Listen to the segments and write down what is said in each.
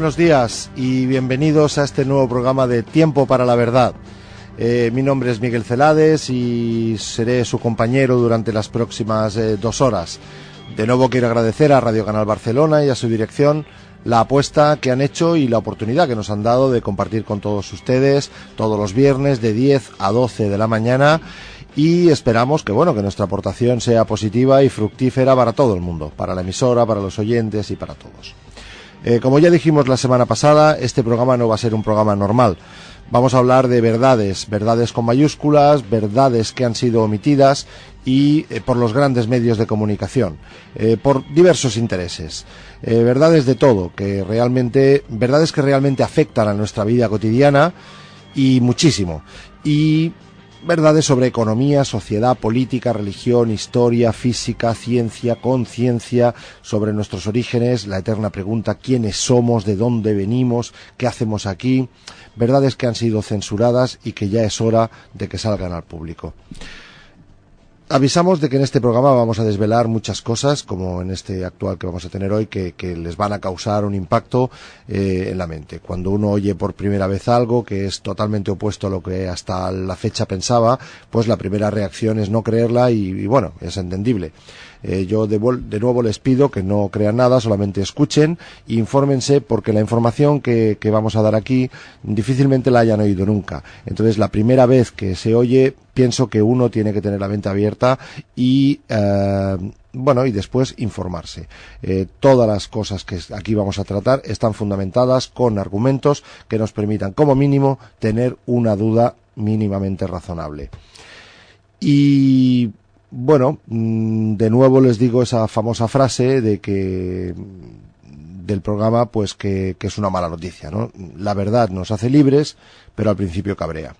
buenos días y bienvenidos a este nuevo programa de Tiempo para la Verdad. Mi nombre es Miguel Celades y seré su compañero durante las próximas 2 horas. De nuevo quiero agradecer a Radio Canal Barcelona y a su dirección la apuesta que han hecho y la oportunidad que nos han dado de compartir con todos ustedes todos los viernes de 10 a 12 de la mañana, y esperamos que nuestra aportación sea positiva y fructífera para todo el mundo, para la emisora, para los oyentes y para todos. Como ya dijimos la semana pasada, este programa no va a ser un programa normal. Vamos a hablar de verdades con mayúsculas, verdades que han sido omitidas y por los grandes medios de comunicación, por diversos intereses. Verdades de todo, verdades que realmente afectan a nuestra vida cotidiana y muchísimo. Y verdades sobre economía, sociedad, política, religión, historia, física, ciencia, conciencia, sobre nuestros orígenes, la eterna pregunta: ¿quiénes somos? ¿De dónde venimos? ¿Qué hacemos aquí? Verdades que han sido censuradas y que ya es hora de que salgan al público. Avisamos de que en este programa vamos a desvelar muchas cosas, como en este actual que vamos a tener hoy, que les van a causar un impacto en la mente. Cuando uno oye por primera vez algo que es totalmente opuesto a lo que hasta la fecha pensaba, pues la primera reacción es no creerla y es entendible. Yo de nuevo les pido que no crean nada, solamente escuchen e infórmense, porque la información que vamos a dar aquí difícilmente la hayan oído nunca. Entonces, la primera vez que se oye, pienso que uno tiene que tener la mente abierta y después informarse. Todas las cosas que aquí vamos a tratar están fundamentadas con argumentos que nos permitan, como mínimo, tener una duda mínimamente razonable. Y de nuevo les digo esa famosa frase del programa, pues que es una mala noticia, ¿no? La verdad nos hace libres, pero al principio cabrea.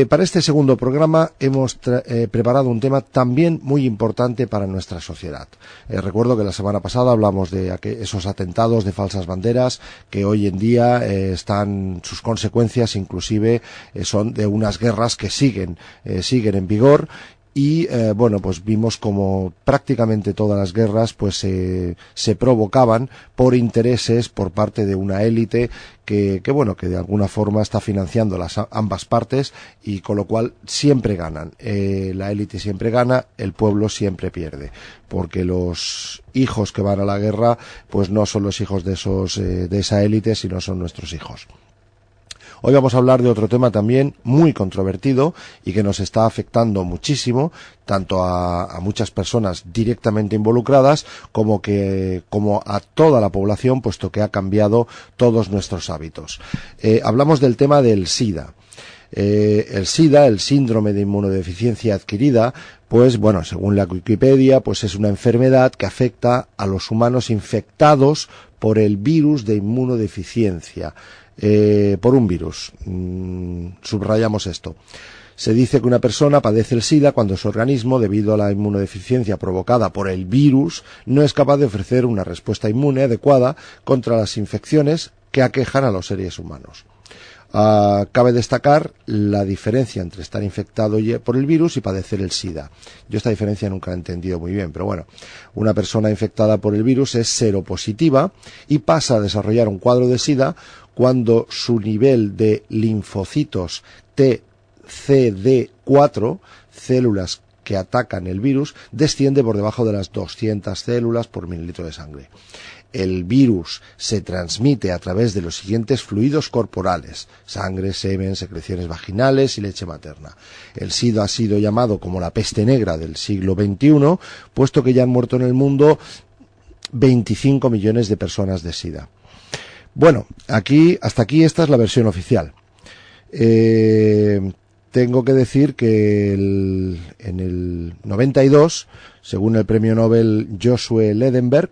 Para este segundo programa hemos preparado un tema también muy importante para nuestra sociedad. Recuerdo que la semana pasada hablamos de esos atentados de falsas banderas que hoy en día sus consecuencias inclusive son de unas guerras que siguen en vigor. Y pues vimos como prácticamente todas las guerras pues se provocaban por intereses por parte de una élite que de alguna forma está financiando ambas partes, y con lo cual siempre ganan. La élite siempre gana, el pueblo siempre pierde, porque los hijos que van a la guerra pues no son los hijos de esa élite, sino son nuestros hijos. Hoy vamos a hablar de otro tema también muy controvertido y que nos está afectando muchísimo, tanto a muchas personas directamente involucradas como a toda la población, puesto que ha cambiado todos nuestros hábitos. Hablamos del tema del SIDA. El SIDA, el síndrome de inmunodeficiencia adquirida, pues según la Wikipedia, pues es una enfermedad que afecta a los humanos infectados por el virus de inmunodeficiencia. Por un virus. Subrayamos esto. Se dice que una persona padece el SIDA cuando su organismo, debido a la inmunodeficiencia provocada por el virus, no es capaz de ofrecer una respuesta inmune adecuada contra las infecciones que aquejan a los seres humanos. Cabe destacar la diferencia entre estar infectado por el virus y padecer el SIDA. Yo esta diferencia nunca la he entendido muy bien, pero una persona infectada por el virus es seropositiva y pasa a desarrollar un cuadro de SIDA cuando su nivel de linfocitos TCD4, células que atacan el virus, desciende por debajo de las 200 células por mililitro de sangre. El virus se transmite a través de los siguientes fluidos corporales: sangre, semen, secreciones vaginales y leche materna. El SIDA ha sido llamado como la peste negra del siglo XXI, puesto que ya han muerto en el mundo 25 millones de personas de SIDA. Hasta aquí esta es la versión oficial. Tengo que decir que en el 92, según el premio Nobel Joshua Ledenberg,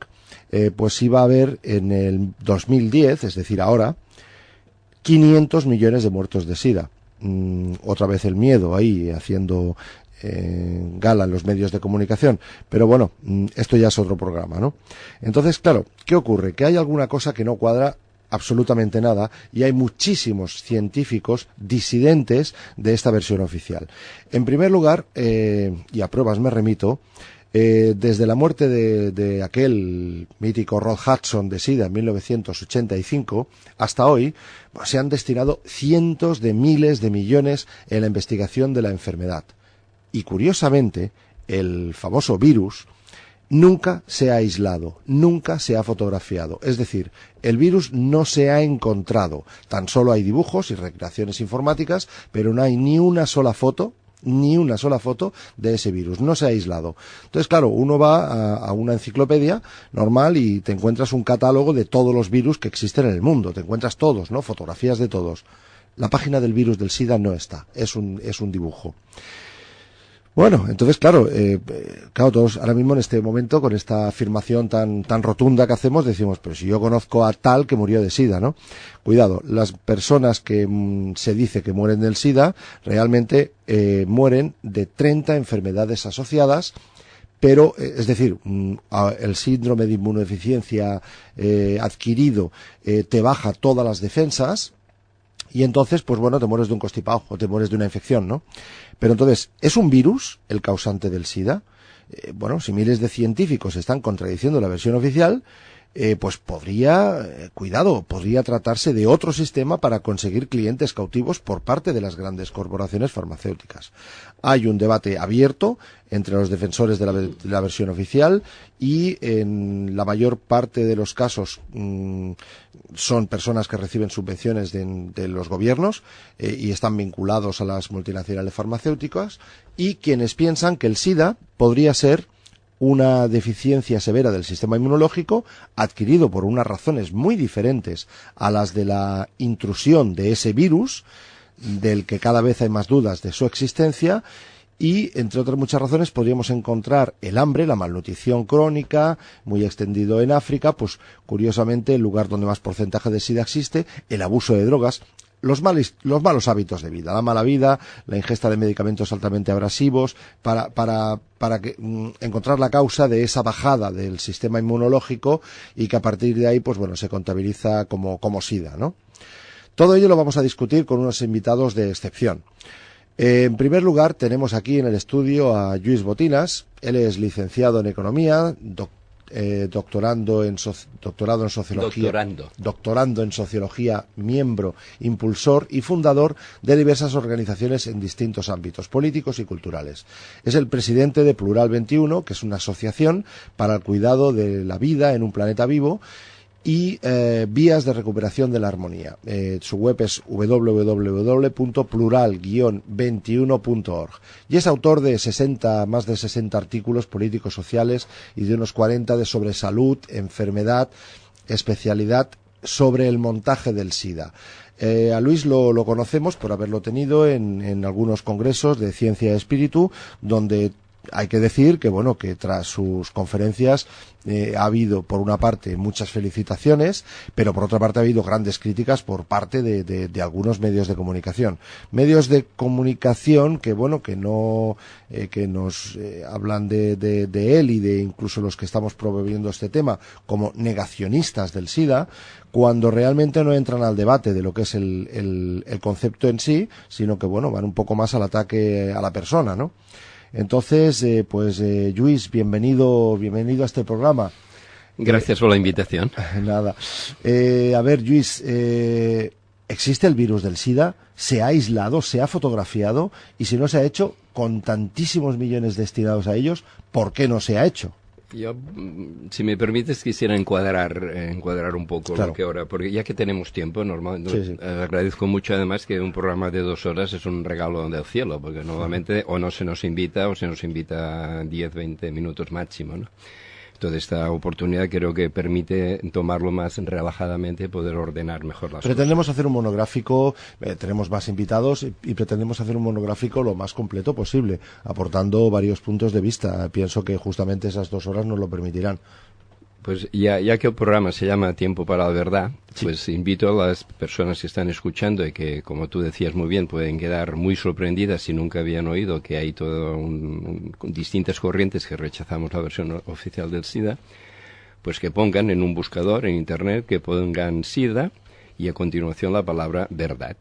pues iba a haber en el 2010, es decir ahora, 500 millones de muertos de SIDA. Otra vez el miedo ahí haciendo gala en los medios de comunicación, pero esto ya es otro programa, ¿no? Entonces, claro, ¿qué ocurre? Que hay alguna cosa que no cuadra absolutamente nada, y hay muchísimos científicos disidentes de esta versión oficial. En primer lugar, y a pruebas me remito, Desde la muerte de aquel mítico Rod Hudson de SIDA en 1985 hasta hoy, pues, se han destinado cientos de miles de millones en la investigación de la enfermedad. Y curiosamente, el famoso virus nunca se ha aislado, nunca se ha fotografiado. Es decir, el virus no se ha encontrado. Tan solo hay dibujos y recreaciones informáticas, pero no hay ni una sola foto de ese virus, no se ha aislado. Entonces, claro, uno va a una enciclopedia normal y te encuentras un catálogo de todos los virus que existen en el mundo, te encuentras todos, ¿no? Fotografías de todos. La página del virus del SIDA no está, es un dibujo. Bueno, entonces, claro, todos ahora mismo en este momento, con esta afirmación tan rotunda que hacemos, decimos, pero si yo conozco a tal que murió de SIDA, ¿no? Cuidado, las personas que se dice que mueren del SIDA, realmente mueren de 30 enfermedades asociadas, pero, es decir, el síndrome de inmunodeficiencia adquirido te baja todas las defensas, y entonces, pues bueno, te mueres de un constipado o te mueres de una infección, ¿no? Pero entonces, ¿es un virus el causante del SIDA? Bueno, si miles de científicos están contradiciendo la versión oficial, pues podría tratarse de otro sistema para conseguir clientes cautivos por parte de las grandes corporaciones farmacéuticas. Hay un debate abierto entre los defensores de la versión oficial y en la mayor parte de los casos son personas que reciben subvenciones de los gobiernos y están vinculados a las multinacionales farmacéuticas, y quienes piensan que el SIDA podría ser una deficiencia severa del sistema inmunológico adquirido por unas razones muy diferentes a las de la intrusión de ese virus, del que cada vez hay más dudas de su existencia, y entre otras muchas razones podríamos encontrar el hambre, la malnutrición crónica, muy extendido en África, pues curiosamente el lugar donde más porcentaje de SIDA existe, el abuso de drogas, los malos hábitos de vida, la mala vida, la ingesta de medicamentos altamente abrasivos, para encontrar la causa de esa bajada del sistema inmunológico, y que a partir de ahí, pues bueno, se contabiliza como SIDA, ¿no? Todo ello lo vamos a discutir con unos invitados de excepción. En primer lugar, tenemos aquí en el estudio a Lluís Botinas. Él es licenciado en Economía, doctorando en Sociología, miembro, impulsor y fundador de diversas organizaciones en distintos ámbitos políticos y culturales. Es el presidente de Plural 21, que es una asociación para el cuidado de la vida en un planeta vivo, y vías de recuperación de la armonía. Su web es www.plural-21.org, y es autor de más de 60 artículos políticos sociales y de unos 40 sobre salud, enfermedad, especialidad sobre el montaje del SIDA. A Luis lo conocemos por haberlo tenido en algunos congresos de ciencia y espíritu, donde hay que decir que bueno, que tras sus conferencias ha habido por una parte muchas felicitaciones, pero por otra parte ha habido grandes críticas por parte de algunos medios de comunicación. Medios de comunicación que bueno, que no que nos hablan de él y de incluso los que estamos promoviendo este tema como negacionistas del SIDA, cuando realmente no entran al debate de lo que es el concepto en sí, sino que bueno, van un poco más al ataque a la persona, ¿no? Entonces, Lluís, bienvenido a este programa. Gracias por la invitación. Nada. A ver, Lluís, ¿existe el virus del SIDA? ¿Se ha aislado? ¿Se ha fotografiado? Y si no se ha hecho, con tantísimos millones destinados a ellos, ¿por qué no se ha hecho? Yo, si me permites, quisiera encuadrar un poco claro. Lo que ahora, porque ya que tenemos tiempo, Sí. agradezco mucho además que un programa de 2 horas es un regalo del cielo, porque normalmente o no se nos invita o se nos invita 10, 20 minutos máximo, ¿no? Entonces esta oportunidad creo que permite tomarlo más relajadamente, poder ordenar mejor las cosas. Pretendemos hacer un monográfico, tenemos más invitados y pretendemos hacer un monográfico lo más completo posible, aportando varios puntos de vista. Pienso que justamente esas 2 horas nos lo permitirán. Pues ya que el programa se llama Tiempo para la Verdad, sí, pues invito a las personas que están escuchando y que, como tú decías muy bien, pueden quedar muy sorprendidas si nunca habían oído que hay distintas corrientes que rechazamos la versión oficial del SIDA, pues que pongan en un buscador en Internet, que pongan SIDA y a continuación la palabra verdad,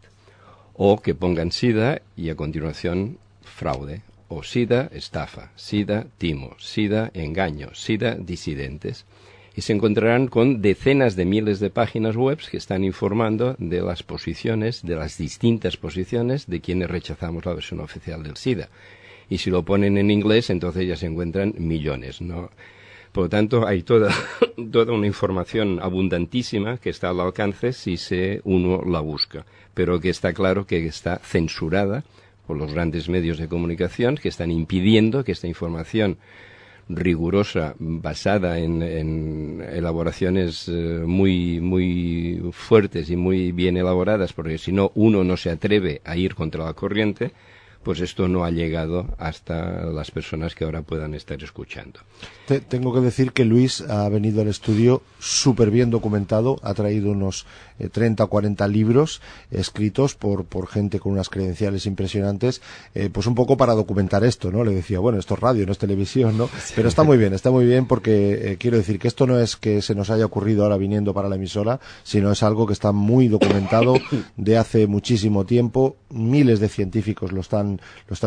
o que pongan SIDA y a continuación fraude, o SIDA estafa, SIDA timo, SIDA engaño, SIDA disidentes. Y se encontrarán con decenas de miles de páginas web que están informando de las posiciones, de las distintas posiciones de quienes rechazamos la versión oficial del SIDA. Y si lo ponen en inglés, entonces ya se encuentran millones, ¿no? Por lo tanto, hay toda una información abundantísima que está al alcance si uno la busca, pero que está claro que está censurada por los grandes medios de comunicación que están impidiendo que esta información rigurosa, basada en elaboraciones muy fuertes y muy bien elaboradas, porque si no, uno no se atreve a ir contra la corriente, pues esto no ha llegado hasta las personas que ahora puedan estar escuchando. Tengo que decir que Luis ha venido al estudio súper bien documentado, ha traído unos 30 o 40 libros escritos por gente con unas credenciales impresionantes, pues un poco para documentar esto, ¿no? Le decía, bueno, esto es radio, no es televisión, ¿no? Sí. Pero está muy bien porque quiero decir que esto no es que se nos haya ocurrido ahora viniendo para la emisora, sino es algo que está muy documentado de hace muchísimo tiempo, miles de científicos lo están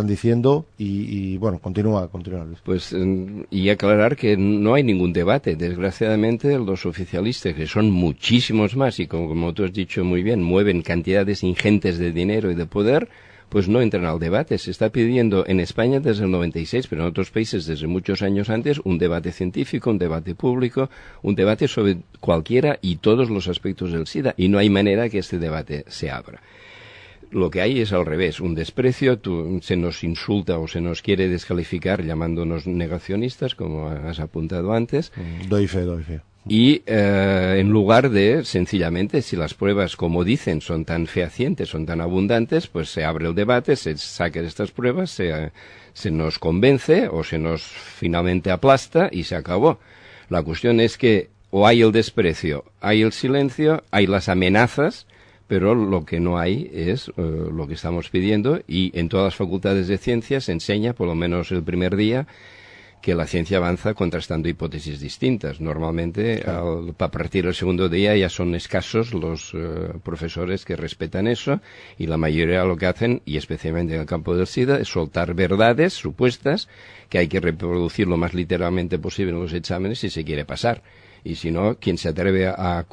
diciendo y bueno, continúa Luis. Pues y aclarar que no hay ningún debate. Desgraciadamente los oficialistas, que son muchísimos más y como tú has dicho muy bien, mueven cantidades ingentes de dinero y de poder, pues no entran al debate. Se está pidiendo en España desde el 96, pero en otros países desde muchos años antes, un debate científico, un debate público, un debate sobre cualquiera y todos los aspectos del SIDA, y no hay manera que este debate se abra. Lo que hay es al revés, un desprecio, se nos insulta o se nos quiere descalificar llamándonos negacionistas, como has apuntado antes. Doy fe. Y en lugar de, sencillamente, si las pruebas, como dicen, son tan fehacientes, son tan abundantes, pues se abre el debate, se saquen estas pruebas, se nos convence o se nos finalmente aplasta y se acabó. La cuestión es que o hay el desprecio, hay el silencio, hay las amenazas, pero lo que no hay es lo que estamos pidiendo, y en todas las facultades de ciencias se enseña, por lo menos el primer día, que la ciencia avanza contrastando hipótesis distintas. Normalmente, claro, a partir del segundo día ya son escasos los profesores que respetan eso, y la mayoría lo que hacen, y especialmente en el campo del SIDA, es soltar verdades supuestas que hay que reproducir lo más literalmente posible en los exámenes si se quiere pasar. Y si no, quien se atreve a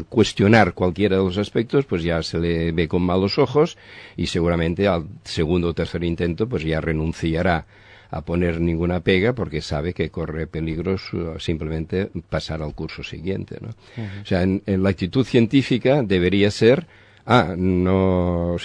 cuestionar cualquiera de los aspectos, pues ya se le ve con malos ojos, y seguramente al segundo o tercer intento pues ya renunciará a poner ninguna pega porque sabe que corre peligros simplemente pasar al curso siguiente, ¿no? Uh-huh. O sea, en la actitud científica debería ser no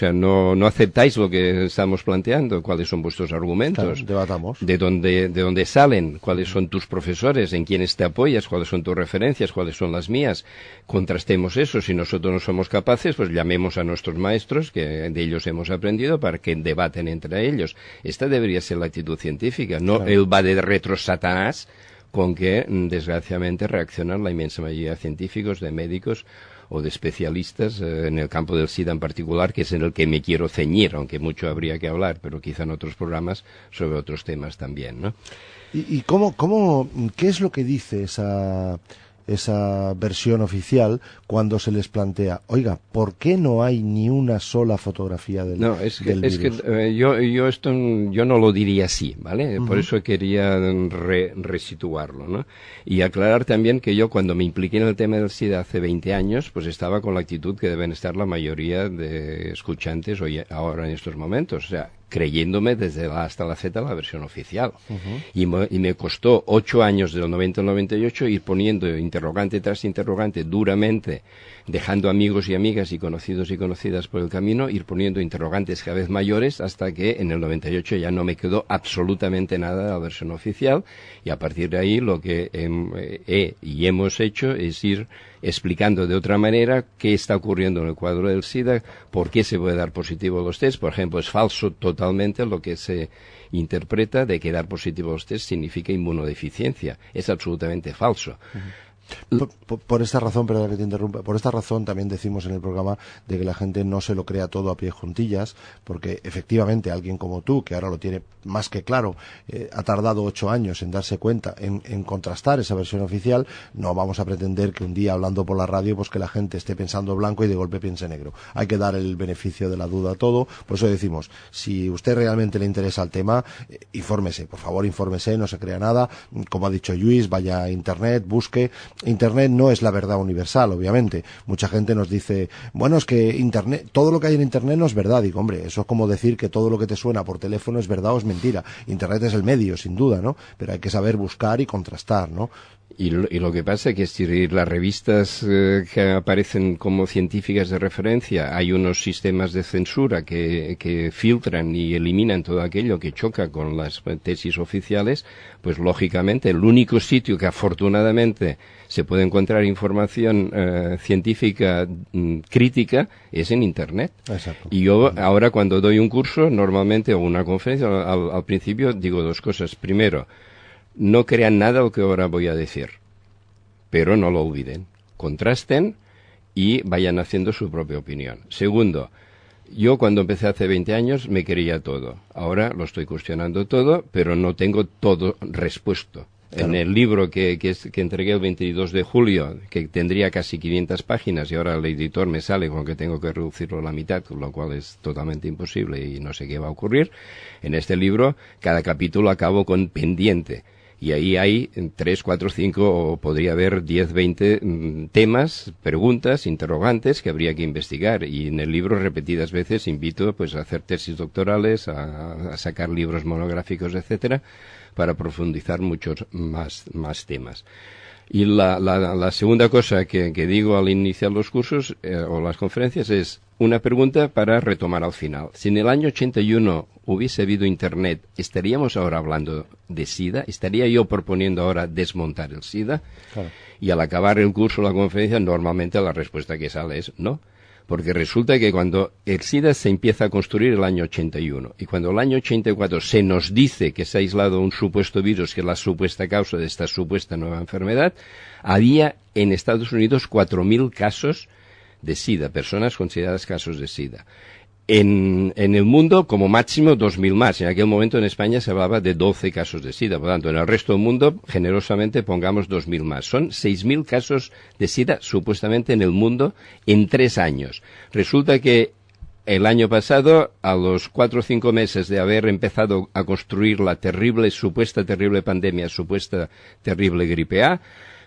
aceptáis lo que estamos planteando, cuáles son vuestros argumentos, claro, debatamos. De dónde salen, cuáles son tus profesores, en quiénes te apoyas, cuáles son tus referencias, cuáles son las mías, contrastemos eso. Si nosotros no somos capaces, pues llamemos a nuestros maestros, que de ellos hemos aprendido, para que debaten entre ellos. Esta debería ser la actitud científica, no claro. El va de retro Satanás con que, desgraciadamente, reaccionan la inmensa mayoría de científicos, de médicos o de especialistas en el campo del SIDA en particular, que es en el que me quiero ceñir, aunque mucho habría que hablar, pero quizá en otros programas sobre otros temas también, ¿no? ¿Y qué es lo que dice esa versión oficial cuando se les plantea, oiga, ¿por qué no hay ni una sola fotografía del virus? Yo no lo diría así, ¿vale? Uh-huh. Por eso quería resituarlo, ¿no? Y aclarar también que yo, cuando me impliqué en el tema del SIDA hace 20 años, pues estaba con la actitud que deben estar la mayoría de escuchantes hoy, ahora en estos momentos, o sea, creyéndome desde la A hasta la Z la versión oficial. Uh-huh. Y me costó 8 años, del 90 al 98, ir poniendo interrogante tras interrogante duramente, dejando amigos y amigas y conocidos y conocidas por el camino, ir poniendo interrogantes cada vez mayores, hasta que en el 98 ya no me quedó absolutamente nada de la versión oficial, y a partir de ahí lo que hemos hecho es ir explicando de otra manera qué está ocurriendo en el cuadro del SIDA, por qué se puede dar positivo a los test. Por ejemplo, es falso totalmente lo que se interpreta de que dar positivo a los test significa inmunodeficiencia. Es absolutamente falso. Uh-huh. Por esta razón, perdón que te interrumpa, por esta razón también decimos en el programa de que la gente no se lo crea todo a pie juntillas, porque efectivamente alguien como tú, que ahora lo tiene más que claro, ha tardado 8 años en darse cuenta, en contrastar esa versión oficial. No vamos a pretender que un día hablando por la radio, pues que la gente esté pensando blanco y de golpe piense negro. Hay que dar el beneficio de la duda a todo. Por eso decimos, si usted realmente le interesa el tema, infórmese, por favor, infórmese, no se crea nada. Como ha dicho Lluís, vaya a Internet, busque. Internet no es la verdad universal, obviamente. Mucha gente nos dice, bueno, es que Internet, todo lo que hay en Internet no es verdad. Digo, hombre, eso es como decir que todo lo que te suena por teléfono es verdad o es mentira. Internet es el medio, sin duda, ¿no? Pero hay que saber buscar y contrastar, ¿no? Y lo que pasa es que si las revistas que aparecen como científicas de referencia, hay unos sistemas de censura que filtran y eliminan todo aquello que choca con las tesis oficiales, pues lógicamente el único sitio que afortunadamente se puede encontrar información científica crítica es en Internet. Exacto. Y yo ahora cuando doy un curso, normalmente, o una conferencia, al principio digo 2 cosas. Primero, no crean nada lo que ahora voy a decir, pero no lo olviden. Contrasten y vayan haciendo su propia opinión. Segundo, yo cuando empecé hace 20 años me creía todo. Ahora lo estoy cuestionando todo, pero no tengo todo respuesto. Claro. En el libro que entregué el 22 de julio, que tendría casi 500 páginas, y ahora el editor me sale con que tengo que reducirlo a la mitad, con lo cual es totalmente imposible y no sé qué va a ocurrir. En este libro, cada capítulo acabo con pendiente. Y ahí hay 3, 4, 5, o podría haber 10, 20 temas, preguntas, interrogantes que habría que investigar. Y en el libro repetidas veces invito pues a hacer tesis doctorales, a sacar libros monográficos, etcétera, para profundizar muchos más temas. Y la segunda cosa que digo al iniciar los cursos o las conferencias es una pregunta para retomar al final. Si en el año 81 hubiese habido Internet, ¿estaríamos ahora hablando de SIDA? ¿Estaría yo proponiendo ahora desmontar el SIDA? Claro. Y al acabar el curso o la conferencia, normalmente la respuesta que sale es no. Porque resulta que cuando el SIDA se empieza a construir el año 81 y cuando el año 84 se nos dice que se ha aislado un supuesto virus que es la supuesta causa de esta supuesta nueva enfermedad, había en Estados Unidos 4.000 casos de SIDA, personas consideradas casos de SIDA. En el mundo, como máximo, 2.000 más. En aquel momento en España se hablaba de 12 casos de SIDA. Por lo tanto, en el resto del mundo, generosamente, pongamos 2.000 más. Son 6.000 casos de SIDA, supuestamente, en el mundo en 3 años. Resulta que el año pasado, a los 4 o 5 meses de haber empezado a construir la supuesta terrible pandemia, supuesta terrible gripe A,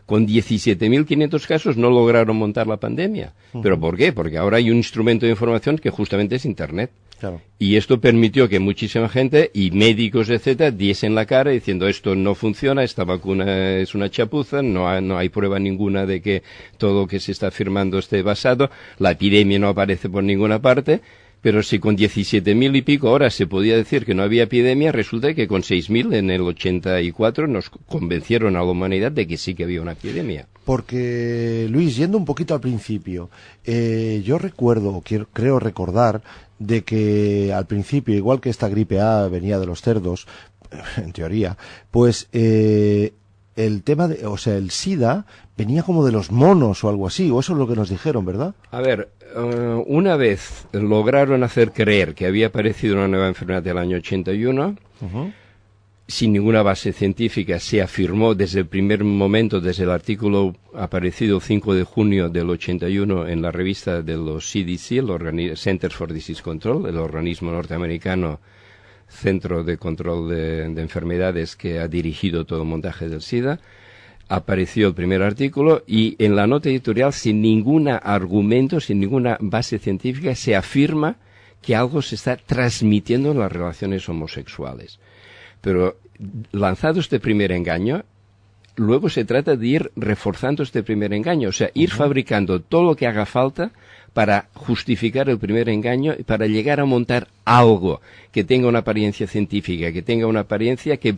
con 17.500 casos no lograron montar la pandemia. ¿Pero por qué? Porque ahora hay un instrumento de información que justamente es Internet. Claro. Y esto permitió que muchísima gente y médicos, etcétera, diesen la cara diciendo esto no funciona, esta vacuna es una chapuza, no hay prueba ninguna de que todo lo que se está afirmando esté basado, la epidemia no aparece por ninguna parte. Pero si con 17.000 y pico ahora se podía decir que no había epidemia, resulta que con 6.000 en el 84 nos convencieron a la humanidad de que sí que había una epidemia. Porque, Luis, yendo un poquito al principio, yo recuerdo, creo recordar, de que al principio, igual que esta gripe A venía de los cerdos, en teoría, pues el tema el SIDA venía como de los monos o algo así, o eso es lo que nos dijeron, ¿verdad? A ver, una vez lograron hacer creer que había aparecido una nueva enfermedad del año 81, sin ninguna base científica, se afirmó desde el primer momento, desde el artículo aparecido el 5 de junio del 81 en la revista de los CDC, el Centers for Disease Control, el organismo norteamericano Centro de Control de Enfermedades que ha dirigido todo el montaje del SIDA. Apareció el primer artículo y en la nota editorial, sin ningún argumento, sin ninguna base científica, se afirma que algo se está transmitiendo en las relaciones homosexuales. Pero lanzado este primer engaño, luego se trata de ir reforzando este primer engaño, o sea, ir fabricando todo lo que haga falta para justificar el primer engaño y para llegar a montar algo que tenga una apariencia científica, que tenga una apariencia que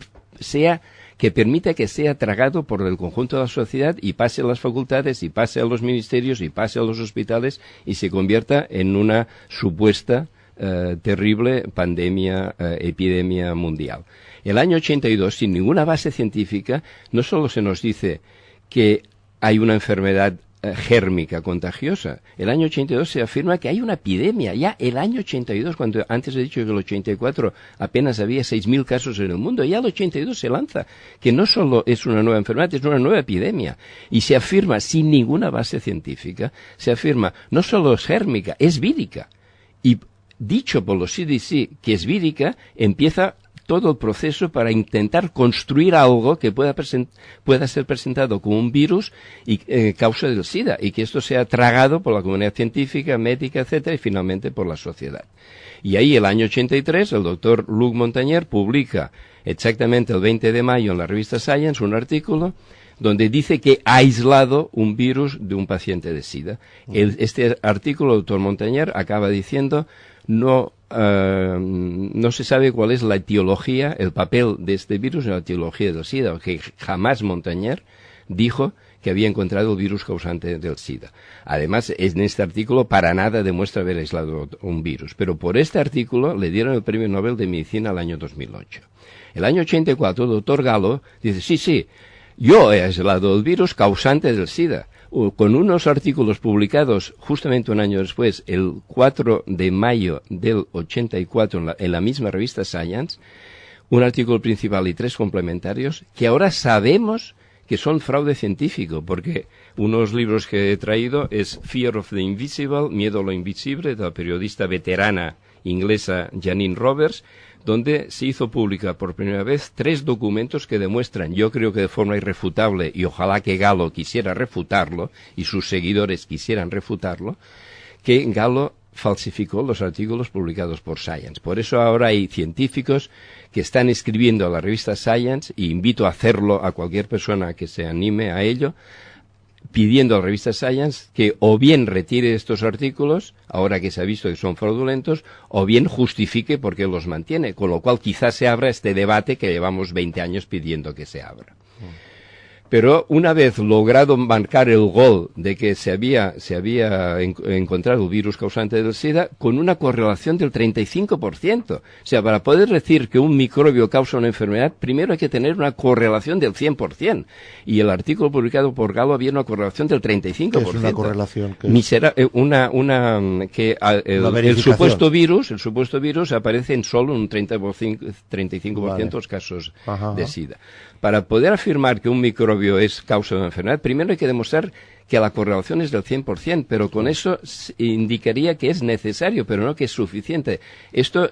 permita que sea tragado por el conjunto de la sociedad y pase a las facultades y pase a los ministerios y pase a los hospitales y se convierta en una supuesta terrible pandemia, epidemia mundial. El año 82, sin ninguna base científica, no solo se nos dice que hay una enfermedad gérmica contagiosa. El año 82 se afirma que hay una epidemia. Ya el año 82, cuando antes he dicho que el 84 apenas había 6.000 casos en el mundo, ya el 82 se lanza que no solo es una nueva enfermedad, es una nueva epidemia. Y se afirma, sin ninguna base científica, se afirma, no solo es gérmica, es vírica. Y dicho por los CDC que es vírica, empieza todo el proceso para intentar construir algo que pueda ser presentado como un virus y causa del SIDA, y que esto sea tragado por la comunidad científica, médica, etcétera, y finalmente por la sociedad. Y ahí, el año 83, el doctor Luc Montagnier publica exactamente el 20 de mayo en la revista Science un artículo donde dice que ha aislado un virus de un paciente de SIDA. Este artículo, el doctor Montagnier, acaba diciendo no se sabe cuál es la etiología, el papel de este virus en la etiología del SIDA, que jamás Montagnier dijo que había encontrado el virus causante del SIDA. Además, en este artículo para nada demuestra haber aislado un virus, pero por este artículo le dieron el Premio Nobel de Medicina al año 2008. El año 84, el doctor Gallo dice, sí, yo he aislado el virus causante del SIDA, con unos artículos publicados justamente un año después, el 4 de mayo del 84, en la misma revista Science, un artículo principal y 3 complementarios, que ahora sabemos que son fraude científico, porque unos libros que he traído es Fear of the Invisible, Miedo a lo Invisible, de la periodista veterana inglesa Janine Roberts, donde se hizo pública por primera vez 3 documentos que demuestran, yo creo que de forma irrefutable, y ojalá que Gallo quisiera refutarlo, y sus seguidores quisieran refutarlo, que Gallo falsificó los artículos publicados por Science. Por eso ahora hay científicos que están escribiendo a la revista Science, y invito a hacerlo a cualquier persona que se anime a ello, pidiendo a la revista Science que o bien retire estos artículos, ahora que se ha visto que son fraudulentos, o bien justifique por qué los mantiene, con lo cual quizás se abra este debate que llevamos 20 años pidiendo que se abra. Pero una vez logrado marcar el gol de que se había encontrado el virus causante del SIDA con una correlación del 35%. O sea, para poder decir que un microbio causa una enfermedad, primero hay que tener una correlación del 100%. Y el artículo publicado por Gallo había una correlación del 35%. ¿Qué es una correlación? El supuesto virus aparece en solo un 35% de los casos de SIDA. Para poder afirmar que un microbio es causa de una enfermedad, primero hay que demostrar que la correlación es del 100%, pero con eso indicaría que es necesario, pero no que es suficiente. Esto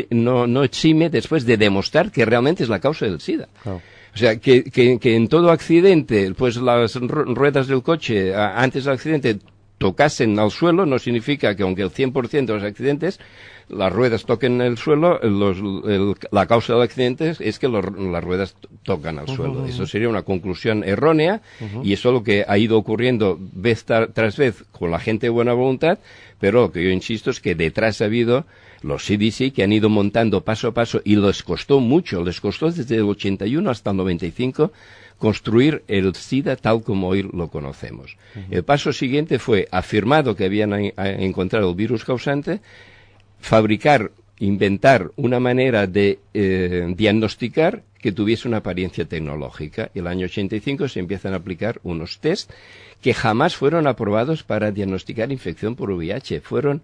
no exime después de demostrar que realmente es la causa del SIDA. Oh. O sea, que en todo accidente, pues las ruedas del coche antes del accidente tocasen al suelo, no significa que aunque el 100% de los accidentes las ruedas toquen el suelo, la causa del accidente es que las ruedas tocan al suelo. Eso sería una conclusión errónea, y eso es lo que ha ido ocurriendo vez tras vez con la gente de buena voluntad, pero lo que yo insisto es que detrás ha habido los CDC que han ido montando paso a paso, y les costó mucho, les costó desde el 81 hasta el 95 construir el SIDA tal como hoy lo conocemos. El paso siguiente fue, afirmado que habían encontrado el virus causante, inventar una manera de diagnosticar que tuviese una apariencia tecnológica. El año 85 se empiezan a aplicar unos test que jamás fueron aprobados para diagnosticar infección por VIH. Fueron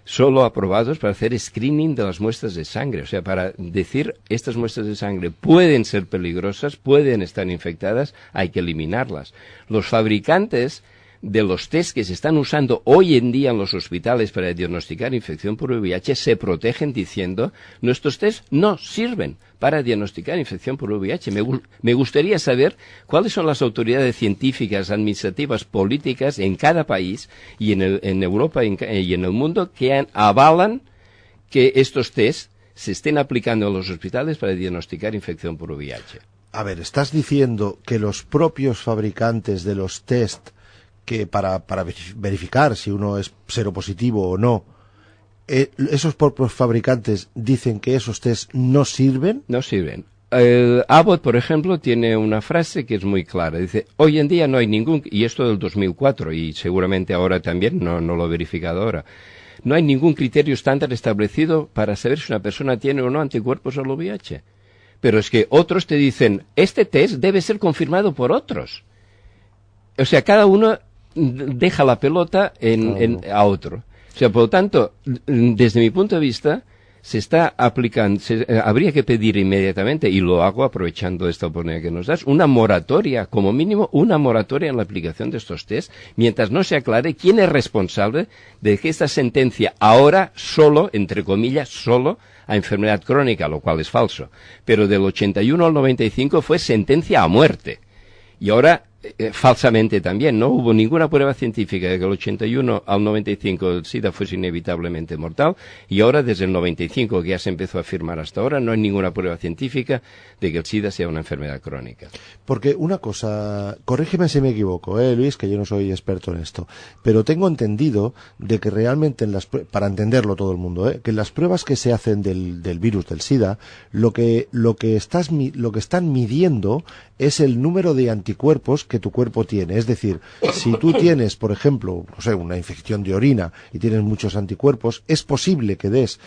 solo aprobados para hacer screening de las muestras de sangre, o sea, para decir estas muestras de sangre pueden ser peligrosas, pueden estar infectadas, hay que eliminarlas. Los fabricantes de los test que se están usando hoy en día en los hospitales para diagnosticar infección por VIH se protegen diciendo nuestros test no sirven para diagnosticar infección por VIH. Me gustaría saber cuáles son las autoridades científicas, administrativas, políticas en cada país y en Europa y en el mundo que avalan que estos test se estén aplicando en los hospitales para diagnosticar infección por VIH. A ver, estás diciendo que los propios fabricantes de los test que para verificar si uno es seropositivo o no, esos propios fabricantes dicen que esos test no sirven. No sirven. Abbott, por ejemplo, tiene una frase que es muy clara. Dice, hoy en día no hay ningún, y esto del 2004, y seguramente ahora también, no lo he verificado ahora, no hay ningún criterio estándar establecido para saber si una persona tiene o no anticuerpos al VIH. Pero es que otros te dicen, este test debe ser confirmado por otros. O sea, cada uno deja la pelota a otro. O sea, por lo tanto, desde mi punto de vista, se está aplicando, habría que pedir inmediatamente, y lo hago aprovechando esta oportunidad que nos das, una moratoria, como mínimo una moratoria en la aplicación de estos test, mientras no se aclare quién es responsable de que esta sentencia ahora solo, entre comillas, solo a enfermedad crónica, lo cual es falso, pero del 81 al 95 fue sentencia a muerte. Y ahora, falsamente también, no hubo ninguna prueba científica de que del 81 al 95 el SIDA fuese inevitablemente mortal, y ahora desde el 95, que ya se empezó a afirmar hasta ahora, no hay ninguna prueba científica de que el SIDA sea una enfermedad crónica. Porque una cosa, corrígeme si me equivoco, Luis, que yo no soy experto en esto, pero tengo entendido de que realmente, para entenderlo todo el mundo, que en las pruebas que se hacen del virus del SIDA, lo que están midiendo es el número de anticuerpos que tu cuerpo tiene. Es decir, si tú tienes, por ejemplo, no sé, una infección de orina y tienes muchos anticuerpos, es posible que des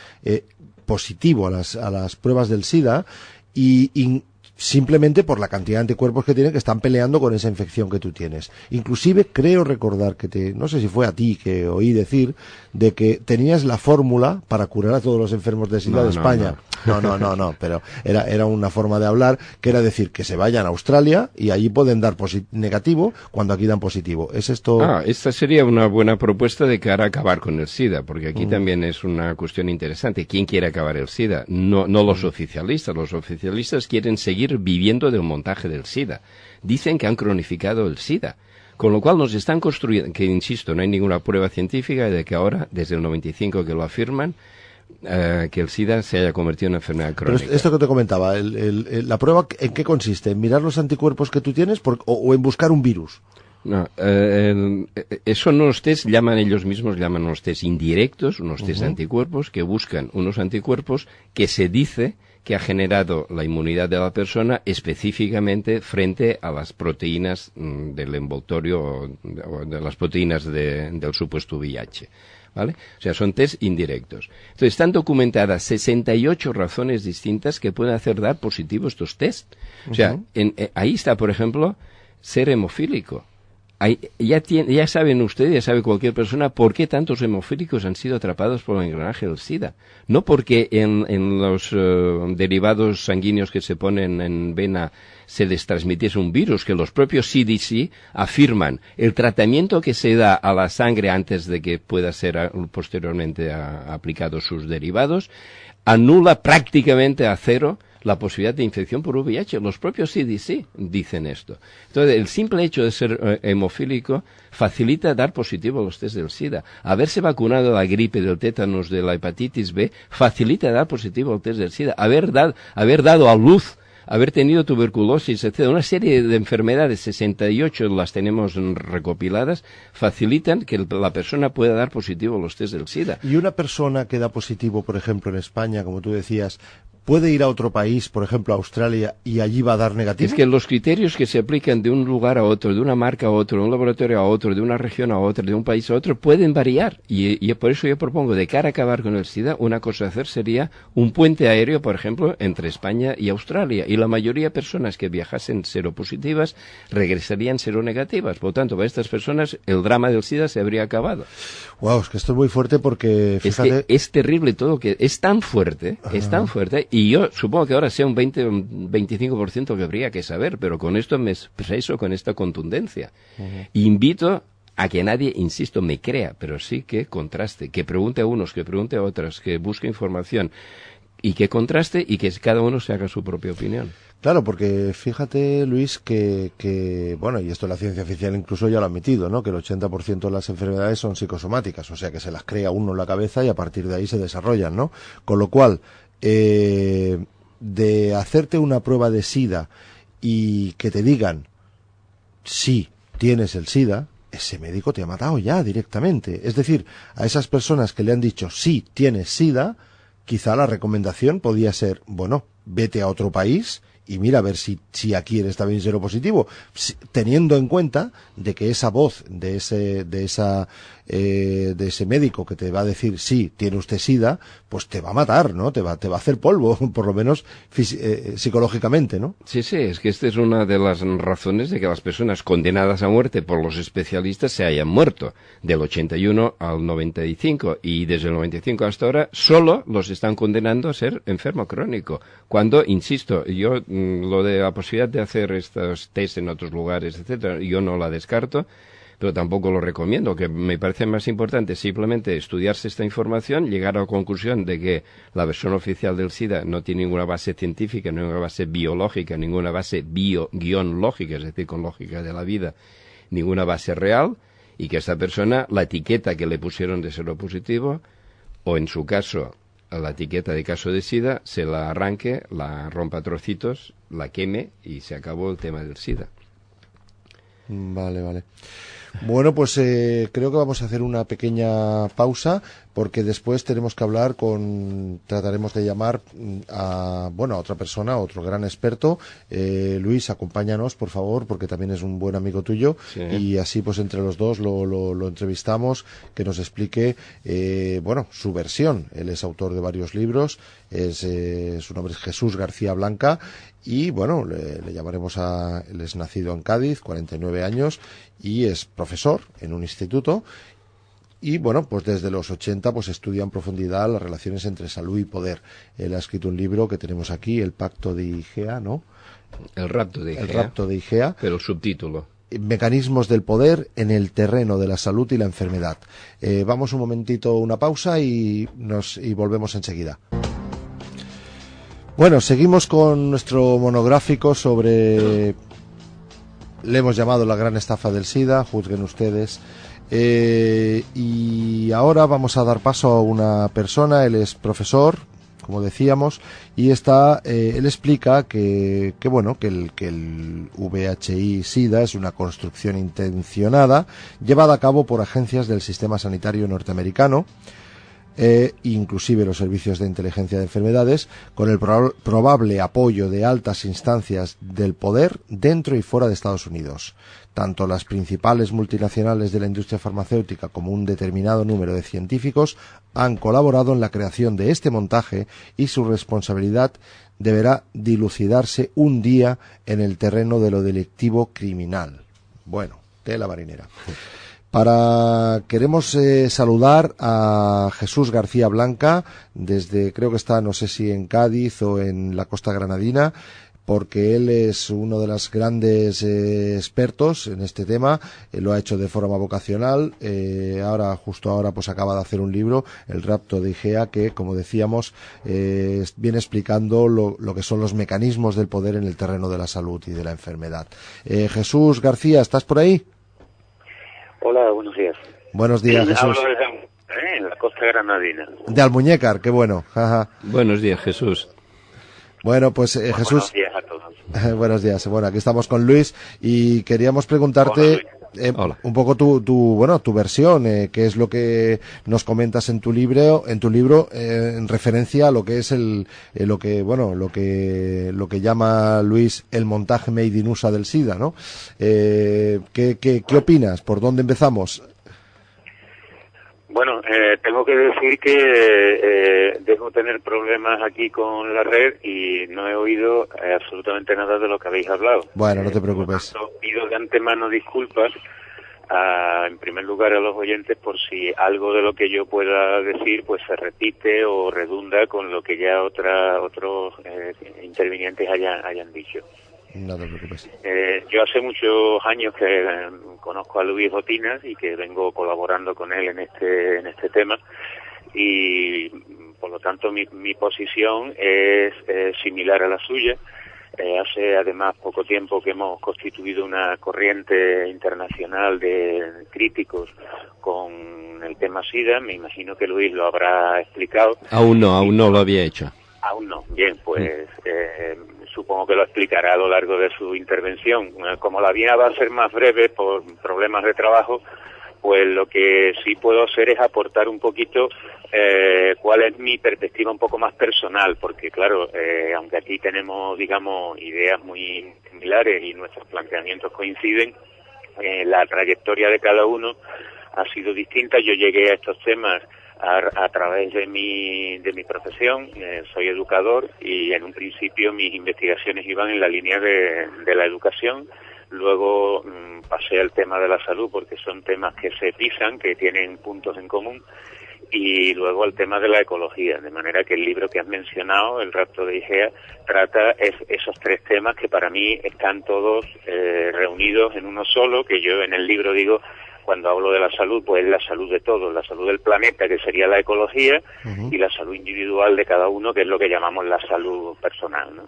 positivo a las pruebas del SIDA y simplemente por la cantidad de anticuerpos que tienen, que están peleando con esa infección que tú tienes. Inclusive creo recordar que no sé si fue a ti que oí decir de que tenías la fórmula para curar a todos los enfermos de SIDA de España. No, pero era una forma de hablar, que era decir que se vayan a Australia y allí pueden dar negativo cuando aquí dan positivo. ¿Es esto? Esta sería una buena propuesta de cara a acabar con el SIDA, porque aquí también es una cuestión interesante. ¿Quién quiere acabar el SIDA? No los oficialistas. Los oficialistas quieren seguir viviendo del montaje del SIDA. Dicen que han cronificado el SIDA. Con lo cual nos están construyendo, que insisto, no hay ninguna prueba científica de que ahora, desde el 95 que lo afirman, que el SIDA se haya convertido en una enfermedad crónica. Pero esto que te comentaba, la prueba, ¿en qué consiste? ¿En mirar los anticuerpos que tú tienes o en buscar un virus? No, eso no los test, ellos mismos llaman unos test indirectos, unos test de anticuerpos, que buscan unos anticuerpos que se dice que ha generado la inmunidad de la persona específicamente frente a las proteínas del envoltorio o de las proteínas del supuesto VIH. ¿Vale? O sea, son test indirectos. Entonces, están documentadas 68 razones distintas que pueden hacer dar positivo estos test. O sea, ahí está, por ejemplo, ser hemofílico. Ya saben ustedes, ya sabe cualquier persona por qué tantos hemofílicos han sido atrapados por el engranaje del SIDA. No porque en los derivados sanguíneos que se ponen en vena se les transmitiese un virus, que los propios CDC afirman el tratamiento que se da a la sangre antes de que pueda ser posteriormente aplicado sus derivados anula prácticamente a cero la posibilidad de infección por VIH. Los propios CDC dicen esto. Entonces, el simple hecho de ser hemofílico facilita dar positivo a los test del SIDA. Haberse vacunado de la gripe, del tétanos, de la hepatitis B, facilita dar positivo al test del SIDA. Haber dado a luz, haber tenido tuberculosis, etcétera, una serie de enfermedades, 68 las tenemos recopiladas, facilitan que la persona pueda dar positivo a los test del SIDA. Y una persona que da positivo, por ejemplo, en España, como tú decías, ¿puede ir a otro país, por ejemplo a Australia, y allí va a dar negativo? Es que los criterios que se aplican de un lugar a otro, de una marca a otro, de un laboratorio a otro, de una región a otra, de un país a otro, pueden variar. Y por eso yo propongo, de cara a acabar con el SIDA, una cosa a hacer sería un puente aéreo, por ejemplo, entre España y Australia. Y la mayoría de personas que viajasen seropositivas regresarían seronegativas. Por lo tanto, para estas personas el drama del SIDA se habría acabado. Wow, es que esto es muy fuerte porque, fíjate... Es que es terrible todo, que es tan fuerte, y yo supongo que ahora sea un 20 o un 25% que habría que saber, pero con esto me expreso con esta contundencia. Invito a que nadie, insisto, me crea, pero sí que contraste, que pregunte a unos, que pregunte a otros, que busque información y que contraste y que cada uno se haga su propia opinión. Claro, porque fíjate, Luis, que bueno, y esto la ciencia oficial incluso ya lo ha admitido, ¿no? Que el 80% de las enfermedades son psicosomáticas, o sea que se las crea uno en la cabeza y a partir de ahí se desarrollan, ¿no? Con lo cual, de hacerte una prueba de SIDA y que te digan sí, tienes el SIDA, ese médico te ha matado ya directamente. Es decir, a esas personas que le han dicho sí, tienes SIDA, quizá la recomendación podía ser, bueno, vete a otro país y mira a ver si aquí eres también seropositivo, teniendo en cuenta de que esa voz de esa de ese médico que te va a decir, sí, tiene usted SIDA, pues te va a matar, ¿no? Te va a hacer polvo, por lo menos psicológicamente, ¿no? Sí, sí, es que esta es una de las razones de que las personas condenadas a muerte por los especialistas se hayan muerto, del 81 al 95, y desde el 95 hasta ahora solo los están condenando a ser enfermo crónico. Cuando, insisto, yo lo de la posibilidad de hacer estos test en otros lugares, etcétera, yo no la descarto, pero tampoco lo recomiendo, que me parece más importante simplemente estudiarse esta información, llegar a la conclusión de que la versión oficial del SIDA no tiene ninguna base científica, ninguna base biológica, ninguna base bio-lógica, es decir, con lógica de la vida, ninguna base real, y que esta persona, la etiqueta que le pusieron de seropositivo, o en su caso, la etiqueta de caso de SIDA, se la arranque, la rompa a trocitos, la queme y se acabó el tema del SIDA. Vale. Bueno, pues creo que vamos a hacer una pequeña pausa porque después tenemos que trataremos de llamar a otra persona, a otro gran experto. Luis, acompáñanos, por favor, porque también es un buen amigo tuyo. Sí. Y así, pues entre los dos lo entrevistamos, que nos explique, su versión. Él es autor de varios libros, su nombre es Jesús García Blanca. Y bueno, le llamaremos él es nacido en Cádiz, 49 años, y es profesor en un instituto. Y bueno, pues desde los 80 pues estudia en profundidad las relaciones entre salud y poder. Él ha escrito un libro que tenemos aquí, El Pacto de Igea, ¿no? El rapto de Igea. El rapto de Igea. Pero el subtítulo. Mecanismos del poder en el terreno de la salud y la enfermedad. Vamos un momentito, una pausa y volvemos enseguida. Bueno, seguimos con nuestro monográfico sobre, le hemos llamado la gran estafa del SIDA, juzguen ustedes, y ahora vamos a dar paso a una persona. Él es profesor, como decíamos, y él explica que el VIH-Sida es una construcción intencionada llevada a cabo por agencias del sistema sanitario norteamericano, inclusive los servicios de inteligencia de enfermedades, con el probable apoyo de altas instancias del poder dentro y fuera de Estados Unidos. Tanto las principales multinacionales de la industria farmacéutica como un determinado número de científicos han colaborado en la creación de este montaje y su responsabilidad deberá dilucidarse un día en el terreno de lo delictivo criminal. Bueno, tela marinera. Queremos saludar a Jesús García Blanca, creo que está, no sé si en Cádiz o en la costa granadina, porque él es uno de los grandes expertos en este tema. Lo ha hecho de forma vocacional. Justo ahora, pues acaba de hacer un libro, El rapto de Igea, que, como decíamos, viene explicando lo que son los mecanismos del poder en el terreno de la salud y de la enfermedad. Jesús García, ¿estás por ahí? Hola, buenos días. Buenos días, Jesús. Hablo en la costa granadina. De Almuñécar, qué bueno. Ajá. Buenos días, Jesús. Bueno, pues Jesús... Buenos días a todos. Buenos días. Bueno, aquí estamos con Luis y queríamos preguntarte un poco tu versión, qué es lo que nos comentas en tu libro, en referencia a lo que es lo que llama Luis el montaje made in USA del SIDA, ¿no? ¿Qué opinas? ¿Por dónde empezamos? Bueno, tengo que decir que dejo tener problemas aquí con la red y no he oído absolutamente nada de lo que habéis hablado. Bueno, no te preocupes. Por tanto, pido de antemano disculpas, en primer lugar a los oyentes, por si algo de lo que yo pueda decir pues se repite o redunda con lo que ya otros intervinientes hayan dicho. No te preocupes. Yo hace muchos años que conozco a Luis Botinas y que vengo colaborando con él en este tema, y por lo tanto mi posición es similar a la suya. Hace además poco tiempo que hemos constituido una corriente internacional de críticos con el tema SIDA. Me imagino que Luis lo habrá explicado. Aún no lo había hecho. Aún no. Bien, pues supongo que lo explicará a lo largo de su intervención. Como la mía va a ser más breve por problemas de trabajo, pues lo que sí puedo hacer es aportar un poquito cuál es mi perspectiva un poco más personal, porque claro, aunque aquí tenemos, digamos, ideas muy similares y nuestros planteamientos coinciden, la trayectoria de cada uno ha sido distinta. Yo llegué a estos temas a través de mi profesión. Soy educador y en un principio mis investigaciones iban en la línea de la educación. Luego pasé al tema de la salud porque son temas que se pisan, que tienen puntos en común, y luego al tema de la ecología, de manera que el libro que has mencionado, El rapto de Igea, trata esos tres temas que para mí están todos reunidos en uno solo, que yo en el libro digo, cuando hablo de la salud, pues es la salud de todos, la salud del planeta, que sería la ecología, y la salud individual de cada uno, que es lo que llamamos la salud personal, ¿no?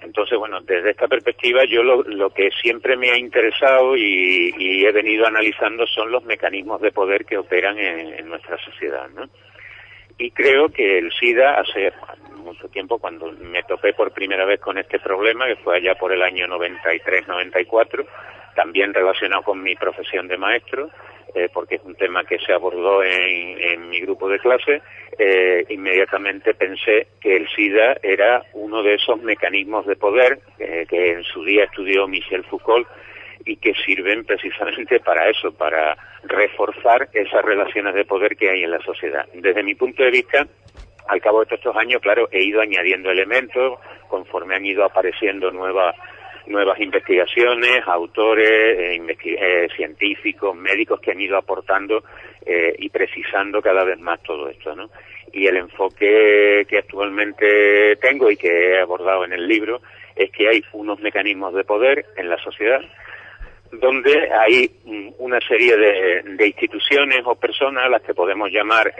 Entonces, bueno, desde esta perspectiva yo lo que siempre me ha interesado y he venido analizando son los mecanismos de poder que operan en nuestra sociedad, ¿no? Y creo que el SIDA, hace mucho tiempo, cuando me topé por primera vez con este problema, que fue allá por el año 93-94, también relacionado con mi profesión de maestro, porque es un tema que se abordó en mi grupo de clase, inmediatamente pensé que el SIDA era uno de esos mecanismos de poder que en su día estudió Michel Foucault y que sirven precisamente para eso, para reforzar esas relaciones de poder que hay en la sociedad. Desde mi punto de vista, al cabo de todos estos años, claro, he ido añadiendo elementos conforme han ido apareciendo nuevas investigaciones, autores, científicos, médicos que han ido aportando y precisando cada vez más todo esto, ¿no? Y el enfoque que actualmente tengo y que he abordado en el libro es que hay unos mecanismos de poder en la sociedad donde hay una serie de instituciones o personas a las que podemos llamar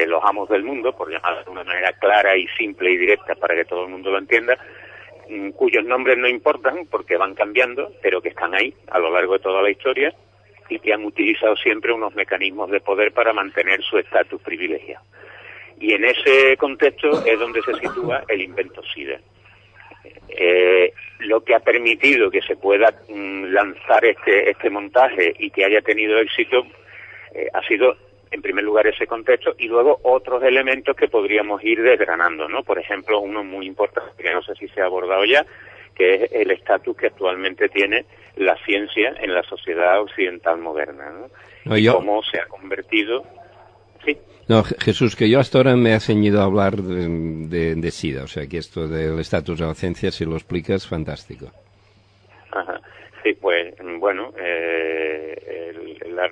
los amos del mundo, por llamarlo de una manera clara y simple y directa para que todo el mundo lo entienda, cuyos nombres no importan porque van cambiando, pero que están ahí a lo largo de toda la historia y que han utilizado siempre unos mecanismos de poder para mantener su estatus privilegiado. Y en ese contexto es donde se sitúa el invento SIDA. Lo que ha permitido que se pueda lanzar este montaje y que haya tenido éxito ha sido, en primer lugar, ese contexto y luego otros elementos que podríamos ir desgranando, ¿no? Por ejemplo, uno muy importante, que no sé si se ha abordado ya, que es el estatus que actualmente tiene la ciencia en la sociedad occidental moderna, ¿no? Y cómo se ha convertido... Sí. No, Jesús, que yo hasta ahora me he ceñido a hablar de SIDA, o sea que esto del estatus de la ciencia, si lo explicas, fantástico. Ajá. Sí, pues bueno,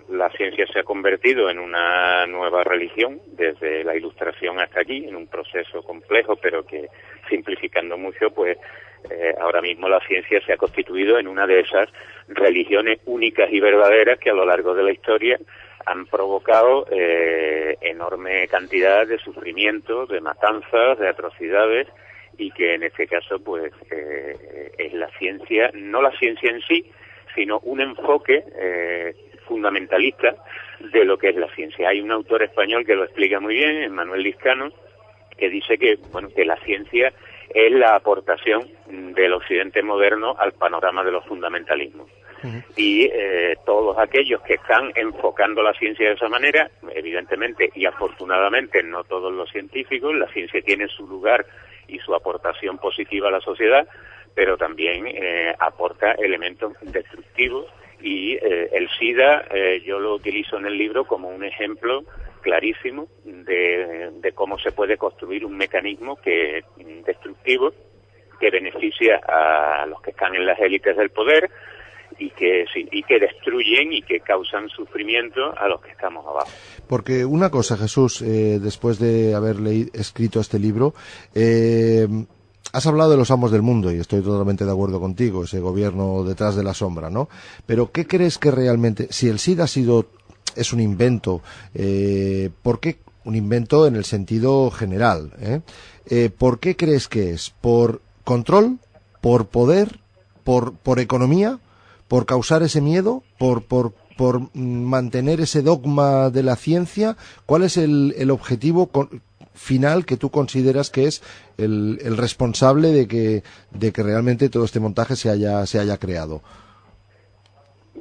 la ciencia se ha convertido en una nueva religión desde la Ilustración hasta aquí, en un proceso complejo, pero que, simplificando mucho, pues ahora mismo la ciencia se ha constituido en una de esas religiones únicas y verdaderas que a lo largo de la historia han provocado enorme cantidad de sufrimiento, de matanzas, de atrocidades, y que en este caso pues es la ciencia, no la ciencia en sí, sino un enfoque fundamentalista de lo que es la ciencia. Hay un autor español que lo explica muy bien, Manuel Liscano, que dice que la ciencia es la aportación del occidente moderno al panorama de los fundamentalismos. Y todos aquellos que están enfocando la ciencia de esa manera, evidentemente y afortunadamente no todos los científicos, la ciencia tiene su lugar y su aportación positiva a la sociedad, pero también aporta elementos destructivos y el SIDA yo lo utilizo en el libro como un ejemplo clarísimo de cómo se puede construir un mecanismo destructivo que beneficia a los que están en las élites del poder y que destruyen y que causan sufrimiento a los que estamos abajo. Porque una cosa, Jesús, después de haber escrito este libro, has hablado de los amos del mundo y estoy totalmente de acuerdo contigo, ese gobierno detrás de la sombra, ¿no? Pero ¿qué crees que realmente, si el SIDA es un invento, ¿por qué un invento en el sentido general? ¿Por qué crees que es? ¿Por control? ¿Por poder? ¿Por economía? ¿Por causar ese miedo? ¿Por mantener ese dogma de la ciencia? ¿Cuál es el objetivo final que tú consideras que es el responsable de que realmente todo este montaje se haya creado?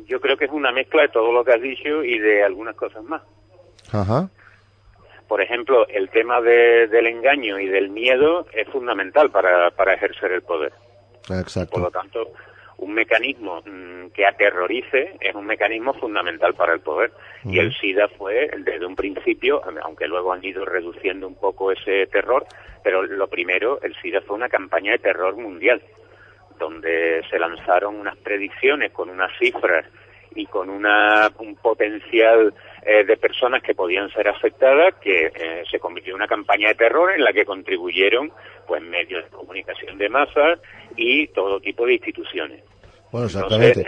Yo creo que es una mezcla de todo lo que has dicho y de algunas cosas más. Ajá. Por ejemplo, el tema del engaño y del miedo es fundamental para ejercer el poder. Exacto. Por lo tanto, un mecanismo que aterrorice es un mecanismo fundamental para el poder. Y el SIDA fue, desde un principio, aunque luego han ido reduciendo un poco ese terror, pero lo primero, el SIDA fue una campaña de terror mundial, donde se lanzaron unas predicciones con unas cifras y con un potencial de personas que podían ser afectadas, que se convirtió en una campaña de terror en la que contribuyeron pues medios de comunicación de masas y todo tipo de instituciones. Bueno, exactamente.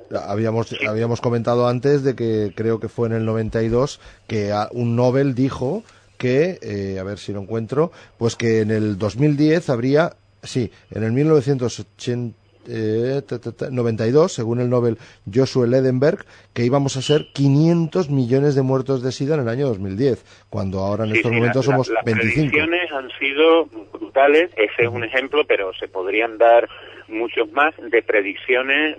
Entonces, habíamos comentado antes de que creo que fue en el 92 que un Nobel dijo que, a ver si lo encuentro, pues que en el 2010 habría, sí, en el 1992, según el Nobel Joshua Ledenberg, que íbamos a ser 500 millones de muertos de SIDA en el año 2010, cuando ahora en estos momentos somos 25. Las predicciones han sido brutales, ese es un ejemplo, pero se podrían dar muchos más de predicciones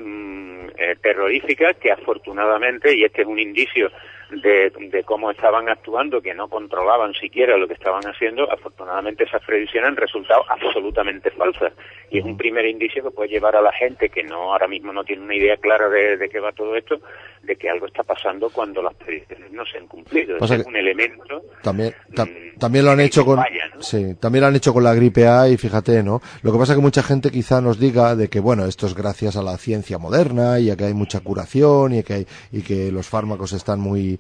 terroríficas que afortunadamente, y este es un indicio de cómo estaban actuando, que no controlaban siquiera lo que estaban haciendo, afortunadamente esas predicciones han resultado absolutamente falsas. Y es un primer indicio que puede llevar a la gente que ahora mismo no tiene una idea clara de qué va todo esto, de que algo está pasando cuando las predicciones no se han cumplido. Es un elemento... También lo han hecho con... falla, ¿no? Sí, también lo han hecho con la gripe A y fíjate, ¿no? Lo que pasa es que mucha gente quizá nos diga de que, bueno, esto es gracias a la ciencia moderna y a que hay mucha curación y que los fármacos están muy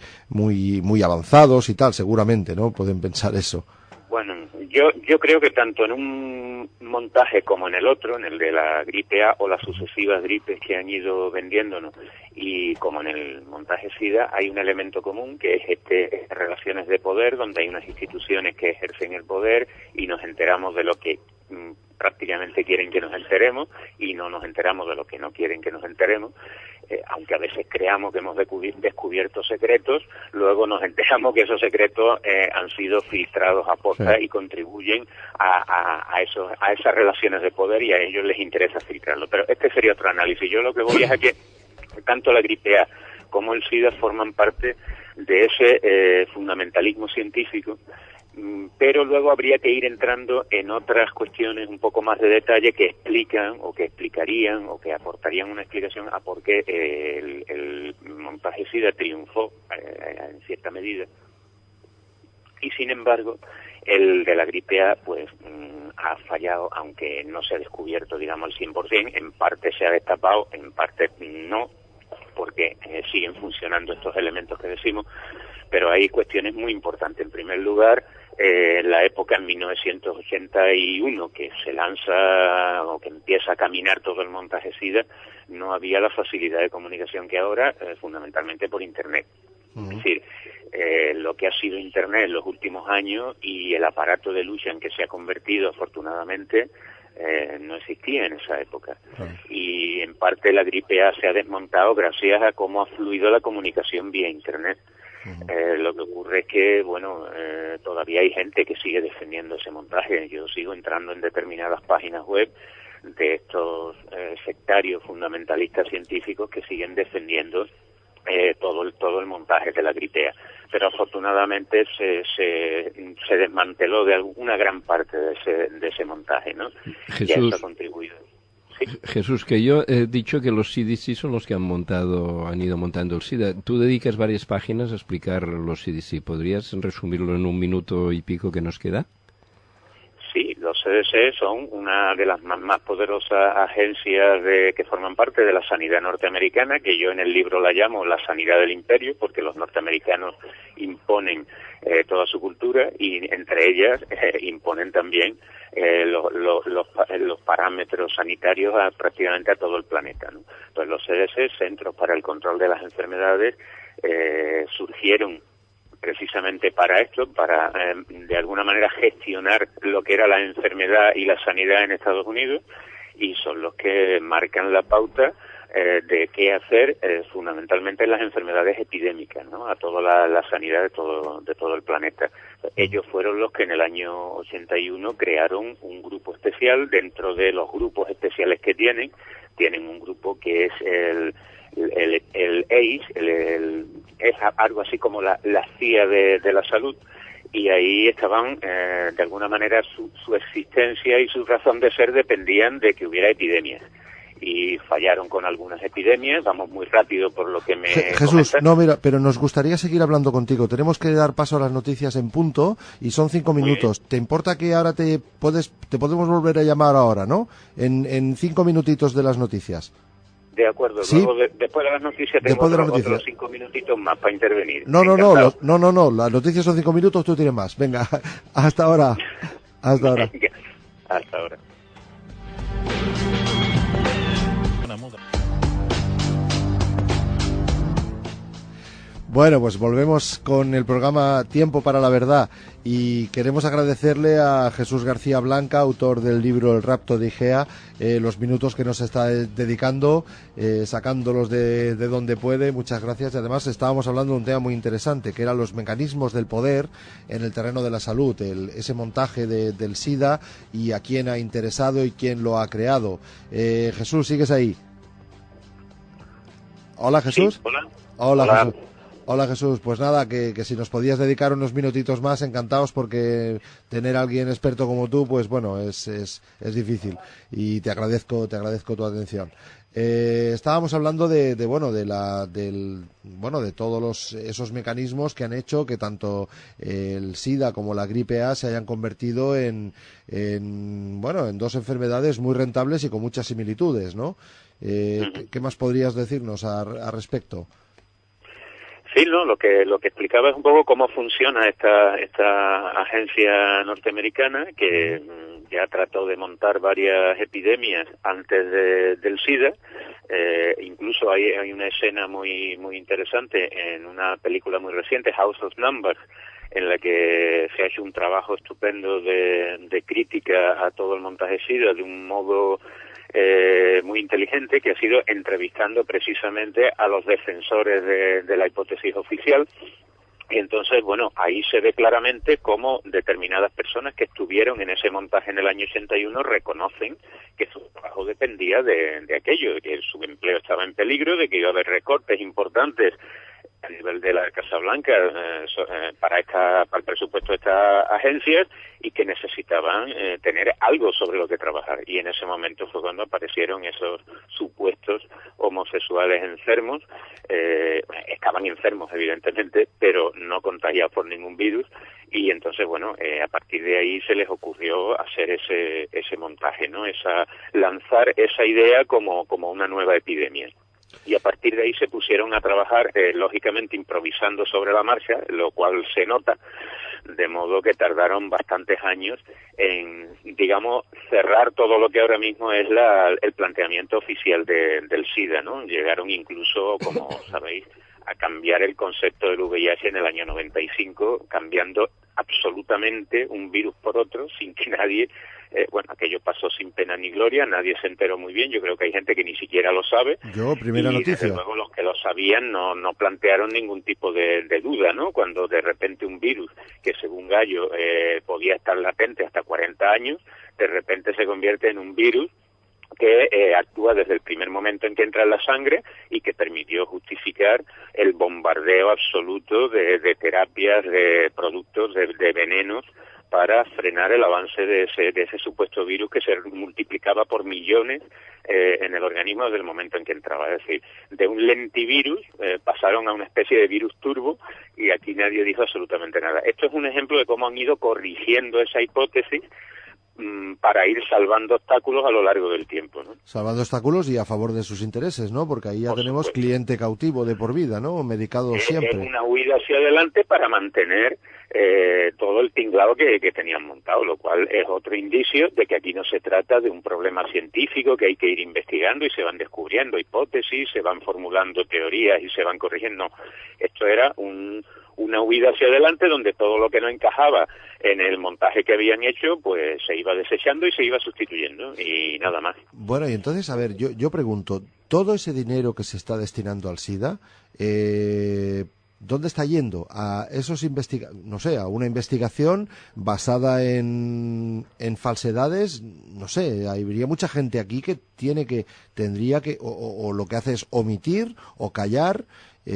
avanzados y tal, seguramente, ¿no? Pueden pensar eso. Bueno, yo creo que tanto en un montaje como en el otro, en el de la gripe A o las sucesivas gripes que han ido vendiéndonos, y como en el montaje SIDA, hay un elemento común que es estas relaciones de poder, donde hay unas instituciones que ejercen el poder y nos enteramos de lo que prácticamente quieren que nos enteremos y no nos enteramos de lo que no quieren que nos enteremos, aunque a veces creamos que hemos descubierto secretos, luego nos enteramos que esos secretos han sido filtrados a posta y contribuyen a esas relaciones de poder, y a ellos les interesa filtrarlo. Pero este sería otro análisis. Yo lo que voy es a que tanto la gripe A como el SIDA forman parte de ese fundamentalismo científico, pero luego habría que ir entrando en otras cuestiones un poco más de detalle que explican o que explicarían o que aportarían una explicación a por qué el montaje SIDA triunfó en cierta medida, y sin embargo el de la gripe A pues ha fallado, aunque no se ha descubierto, digamos, al 100%, en parte se ha destapado, en parte no, porque siguen funcionando estos elementos que decimos, pero hay cuestiones muy importantes. En primer lugar, en la época en 1981, que se lanza o que empieza a caminar todo el montaje SIDA, no había la facilidad de comunicación que ahora, fundamentalmente por Internet. Es decir, lo que ha sido Internet en los últimos años y el aparato de lucha en que se ha convertido, afortunadamente, no existía en esa época. Y en parte la gripe A se ha desmontado gracias a cómo ha fluido la comunicación vía Internet. Lo que ocurre es que, bueno, todavía hay gente que sigue defendiendo ese montaje. Yo sigo entrando en determinadas páginas web de estos sectarios fundamentalistas científicos que siguen defendiendo todo el montaje de la gripe A. Pero afortunadamente se desmanteló de una gran parte de ese montaje, ¿no? Jesús, y a eso ha contribuido. ¿Sí? Jesús, que yo he dicho que los CDC son los que han ido montando el SIDA. Tú dedicas varias páginas a explicar los CDC. ¿Podrías resumirlo en un minuto y pico que nos queda? Sí, los CDC son una de las más poderosas agencias que forman parte de la sanidad norteamericana, que yo en el libro la llamo la sanidad del imperio, porque los norteamericanos imponen toda su cultura y entre ellas imponen también los parámetros sanitarios prácticamente a todo el planeta, ¿no? Entonces los CDC, Centros para el Control de las Enfermedades, surgieron precisamente para esto, para de alguna manera gestionar lo que era la enfermedad y la sanidad en Estados Unidos, y son los que marcan la pauta de qué hacer fundamentalmente en las enfermedades epidémicas, ¿no? A toda la sanidad de todo el planeta. Ellos fueron los que en el año 81 crearon un grupo especial dentro de los grupos especiales que tienen un grupo que es el AIDS, es algo así como la CIA de la salud, y ahí estaban, de alguna manera, su existencia y su razón de ser dependían de que hubiera epidemias. y fallaron con algunas epidemias. Vamos muy rápido por lo que me Jesús, comentas. no, mira, pero nos gustaría seguir hablando contigo. Tenemos que dar paso a las noticias en punto y son 5 minutos. ¿Te importa que ahora te podemos volver a llamar ahora, no? En 5 minutitos de las noticias. De acuerdo, ¿Sí? luego después de las noticias tengo otros 5 minutitos más para intervenir. No, las noticias son 5 minutos, tú tienes más. Venga, hasta ahora. Hasta ahora. Venga, hasta ahora. Bueno, pues volvemos con el programa Tiempo para la Verdad y queremos agradecerle a Jesús García Blanca, autor del libro El rapto de Igea, los minutos que nos está dedicando, sacándolos de donde puede. Muchas gracias. Y además estábamos hablando de un tema muy interesante, que eran los mecanismos del poder en el terreno de la salud, ese montaje del SIDA y a quién ha interesado y quién lo ha creado. Jesús, ¿sigues ahí? Hola, Jesús. Sí, hola. Hola, Jesús. Hola Jesús, pues nada, que si nos podías dedicar unos minutitos más, encantados, porque tener a alguien experto como tú, pues bueno, es difícil y te agradezco tu atención. Estábamos hablando de todos esos mecanismos que han hecho que tanto el SIDA como la gripe A se hayan convertido en dos enfermedades muy rentables y con muchas similitudes, ¿no? ¿Qué más podrías decirnos al respecto? Sí, no, lo que explicaba es un poco cómo funciona esta agencia norteamericana que ya trató de montar varias epidemias antes del SIDA. Incluso hay una escena muy interesante en una película muy reciente, House of Numbers, en la que se ha hecho un trabajo estupendo de crítica a todo el montaje SIDA de un modo muy inteligente, que ha sido entrevistando precisamente a los defensores de la hipótesis oficial. Y entonces, bueno, ahí se ve claramente cómo determinadas personas que estuvieron en ese montaje en el año 81 reconocen que su trabajo dependía de aquello, de que su empleo estaba en peligro, de que iba a haber recortes importantes a nivel de la Casa Blanca para el presupuesto de estas agencias y que necesitaban tener algo sobre lo que trabajar. Y en ese momento fue cuando aparecieron esos supuestos homosexuales enfermos. Estaban enfermos, evidentemente, pero no contagiados por ningún virus. Y entonces, bueno, a partir de ahí se les ocurrió hacer ese montaje, ¿no? Lanzar esa idea como una nueva epidemia. Y a partir de ahí se pusieron a trabajar, lógicamente improvisando sobre la marcha, lo cual se nota, de modo que tardaron bastantes años en, digamos, cerrar todo lo que ahora mismo es el planteamiento oficial del SIDA, ¿no? Llegaron incluso, como sabéis, a cambiar el concepto del VIH en el año 95, cambiando absolutamente un virus por otro, sin que nadie... aquello pasó sin pena ni gloria, nadie se enteró muy bien, yo creo que hay gente que ni siquiera lo sabe. Primera noticia. Desde luego los que lo sabían no plantearon ningún tipo de duda, ¿no? Cuando de repente un virus que según Gallo podía estar latente hasta 40 años, de repente se convierte en un virus que actúa desde el primer momento en que entra en la sangre y que permitió justificar el bombardeo absoluto de terapias, de productos, de venenos para frenar el avance de ese supuesto virus que se multiplicaba por millones en el organismo desde el momento en que entraba. Es decir, de un lentivirus pasaron a una especie de virus turbo y aquí nadie dijo absolutamente nada. Esto es un ejemplo de cómo han ido corrigiendo esa hipótesis para ir salvando obstáculos a lo largo del tiempo, ¿no? Salvando obstáculos y a favor de sus intereses, ¿no? Porque ahí ya tenemos cliente cautivo de por vida, ¿no? Medicado siempre. Es una huida hacia adelante para mantener todo el tinglado que tenían montado, lo cual es otro indicio de que aquí no se trata de un problema científico que hay que ir investigando y se van descubriendo hipótesis, se van formulando teorías y se van corrigiendo. No, esto era una huida hacia adelante donde todo lo que no encajaba en el montaje que habían hecho, pues se iba desechando y se iba sustituyendo y nada más. Bueno, y entonces, a ver, yo pregunto, ¿todo ese dinero que se está destinando al SIDA, dónde está yendo? A esos a una investigación basada en falsedades, no sé, habría mucha gente aquí que tendría que, o lo que hace es omitir o callar,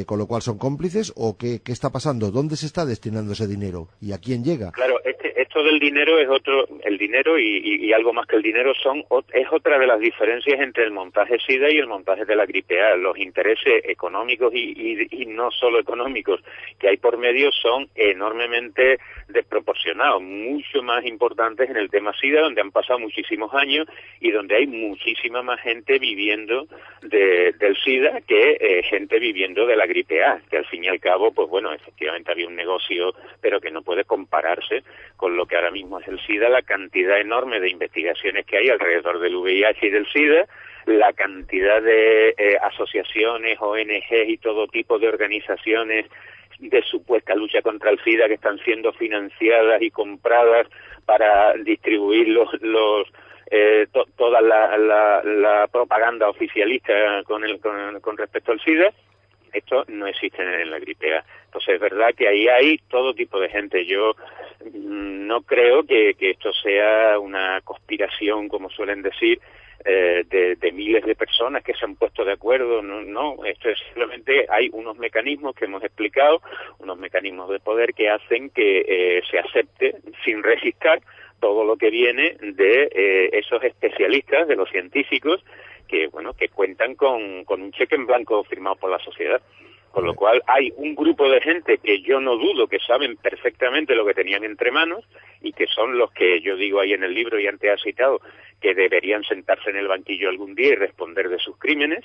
con lo cual son cómplices, o qué está pasando, dónde se está destinando ese dinero y a quién llega. Claro, esto del dinero es otro, el dinero y algo más que el dinero es otra de las diferencias entre el montaje SIDA y el montaje de la gripe A. Los intereses económicos y no solo económicos que hay por medio son enormemente desproporcionados, mucho más importantes en el tema SIDA, donde han pasado muchísimos años y donde hay muchísima más gente viviendo del SIDA que gente viviendo de la gripe A, que al fin y al cabo, pues bueno, efectivamente había un negocio, pero que no puede compararse con lo que ahora mismo es el SIDA, la cantidad enorme de investigaciones que hay alrededor del VIH y del SIDA, la cantidad de asociaciones, ONGs y todo tipo de organizaciones de supuesta lucha contra el SIDA que están siendo financiadas y compradas para distribuir toda la propaganda oficialista con respecto al SIDA. Esto no existe en la gripe A. Entonces es verdad que ahí hay todo tipo de gente. Yo no creo que esto sea una conspiración, como suelen decir, de miles de personas que se han puesto de acuerdo. No, esto es simplemente, hay unos mecanismos que hemos explicado, unos mecanismos de poder que hacen que se acepte sin resistir todo lo que viene de esos especialistas, de los científicos, que bueno, que cuentan con un cheque en blanco firmado por la sociedad. Con lo cual hay un grupo de gente que yo no dudo que saben perfectamente lo que tenían entre manos y que son los que yo digo ahí en el libro y antes he citado que deberían sentarse en el banquillo algún día y responder de sus crímenes.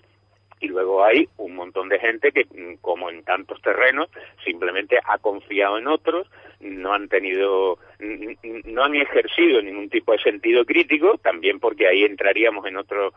Y luego hay un montón de gente que, como en tantos terrenos, simplemente ha confiado en otros, no han ejercido ningún tipo de sentido crítico, también porque ahí entraríamos en otros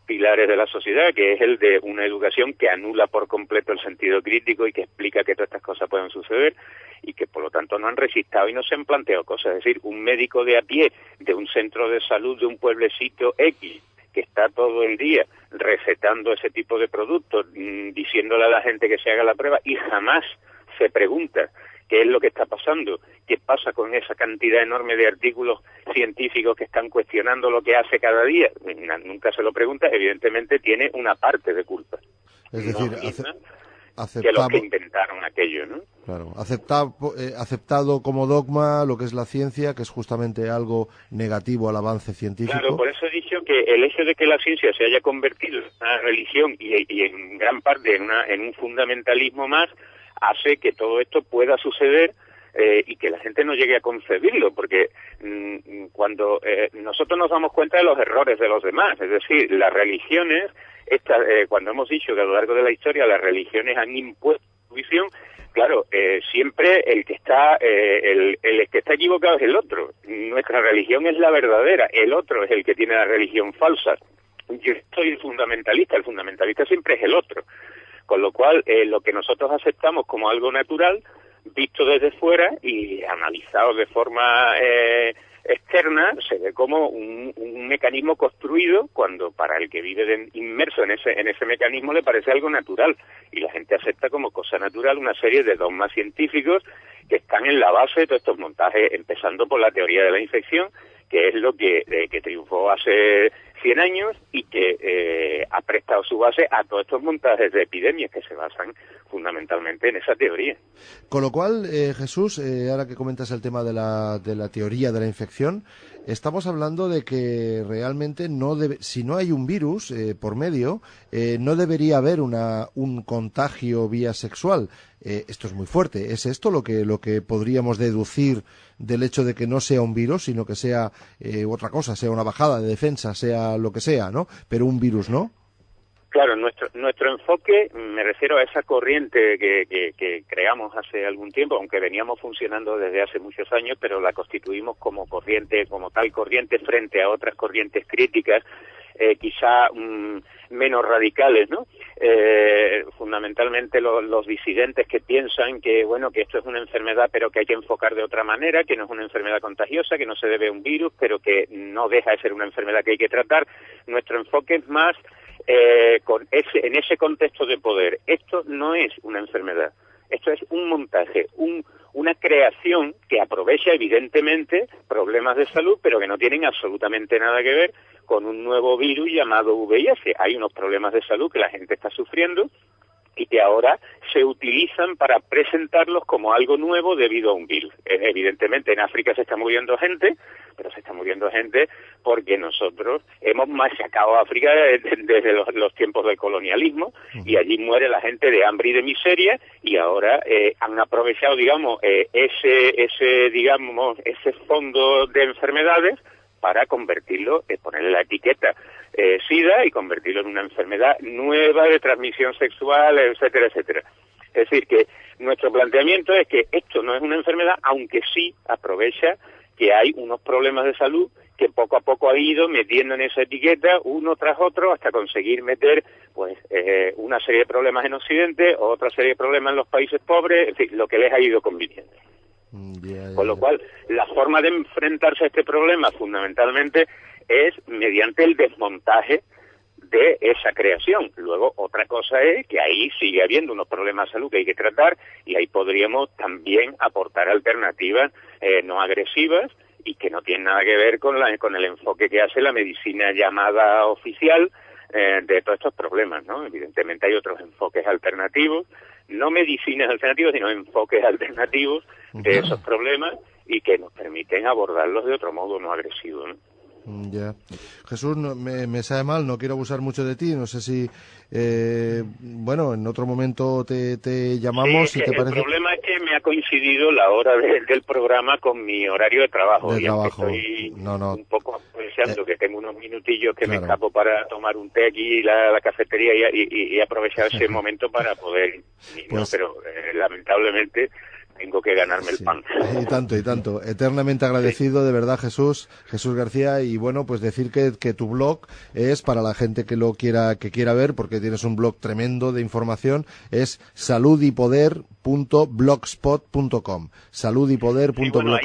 pilares de la sociedad, que es el de una educación que anula por completo el sentido crítico y que explica que todas estas cosas pueden suceder y que por lo tanto no han resistido y no se han planteado cosas. Es decir, un médico de a pie de un centro de salud de un pueblecito X, que está todo el día recetando ese tipo de productos, diciéndole a la gente que se haga la prueba y jamás se pregunta qué es lo que está pasando, qué pasa con esa cantidad enorme de artículos científicos que están cuestionando lo que hace cada día, nunca se lo pregunta, evidentemente tiene una parte de culpa. Es decir, que los que inventaron aquello, ¿no? Claro, aceptado como dogma lo que es la ciencia, que es justamente algo negativo al avance científico. Claro, por eso he dicho que el hecho de que la ciencia se haya convertido en una religión y en gran parte en un fundamentalismo más, hace que todo esto pueda suceder y que la gente no llegue a concebirlo, porque cuando nosotros nos damos cuenta de los errores de los demás, es decir, las religiones, cuando hemos dicho que a lo largo de la historia las religiones han impuesto su visión, claro, siempre el que está equivocado es el otro. Nuestra religión es la verdadera, el otro es el que tiene la religión falsa. Yo soy el fundamentalista siempre es el otro. Con lo cual, lo que nosotros aceptamos como algo natural, visto desde fuera y analizado de forma externa, se ve como un mecanismo construido cuando para el que vive inmerso en ese mecanismo le parece algo natural. Y la gente acepta como cosa natural una serie de dogmas científicos que están en la base de todos estos montajes, empezando por la teoría de la infección, que es lo que triunfó hace 100 años y que ha prestado su base a todos estos montajes de epidemias que se basan fundamentalmente en esa teoría. Con lo cual, Jesús, ahora que comentas el tema de la teoría de la infección, estamos hablando de que realmente si no hay un virus por medio, no debería haber un contagio vía sexual. Esto es muy fuerte. ¿Es esto lo que podríamos deducir del hecho de que no sea un virus, sino que sea otra cosa, sea una bajada de defensa, sea lo que sea, ¿no? Pero un virus, ¿no? Claro, nuestro enfoque, me refiero a esa corriente que creamos hace algún tiempo, aunque veníamos funcionando desde hace muchos años, pero la constituimos como tal corriente frente a otras corrientes críticas, quizá menos radicales, ¿no? Fundamentalmente los disidentes que piensan que esto es una enfermedad pero que hay que enfocar de otra manera, que no es una enfermedad contagiosa, que no se debe a un virus, pero que no deja de ser una enfermedad que hay que tratar. Nuestro enfoque es más en ese contexto de poder. Esto no es una enfermedad, esto es un montaje, una creación que aprovecha evidentemente problemas de salud, pero que no tienen absolutamente nada que ver con un nuevo virus llamado VIH. Hay unos problemas de salud que la gente está sufriendo y que ahora se utilizan para presentarlos como algo nuevo debido a un virus. Evidentemente en África se está muriendo gente, pero se está muriendo gente porque nosotros hemos machacado a África desde los tiempos del colonialismo, y allí muere la gente de hambre y de miseria, y ahora han aprovechado, digamos, ese fondo de enfermedades para convertirlo, ponerle la etiqueta SIDA y convertirlo en una enfermedad nueva de transmisión sexual, etcétera, etcétera. Es decir, que nuestro planteamiento es que esto no es una enfermedad, aunque sí aprovecha que hay unos problemas de salud que poco a poco ha ido metiendo en esa etiqueta uno tras otro hasta conseguir meter pues una serie de problemas en Occidente, otra serie de problemas en los países pobres, en fin, lo que les ha ido conviniendo. Con lo cual, la forma de enfrentarse a este problema fundamentalmente es mediante el desmontaje de esa creación. Luego, otra cosa es que ahí sigue habiendo unos problemas de salud que hay que tratar, y ahí podríamos también aportar alternativas no agresivas y que no tienen nada que ver con el enfoque que hace la medicina llamada oficial de todos estos problemas, ¿no? Evidentemente hay otros enfoques alternativos, no medicinas alternativas, sino enfoques alternativos de esos problemas y que nos permiten abordarlos de otro modo no agresivo, ¿no? Ya. Jesús, me sabe mal, no quiero abusar mucho de ti, no sé si, bueno, en otro momento te llamamos, sí, si te parece. El problema es que me ha coincidido la hora del programa con mi horario de trabajo. Estoy un poco aprovechando que tengo unos minutillos que me escapo para tomar un té aquí en la cafetería y aprovechar ese momento para poder ir, ¿no? Pero lamentablemente tengo que ganarme el pan. Y tanto. Eternamente agradecido, de verdad, Jesús García. Y bueno, pues decir que tu blog es, para la gente que quiera ver, porque tienes un blog tremendo de información, es saludypoder.blogspot.com. Saludypoder.blogspot. Bueno,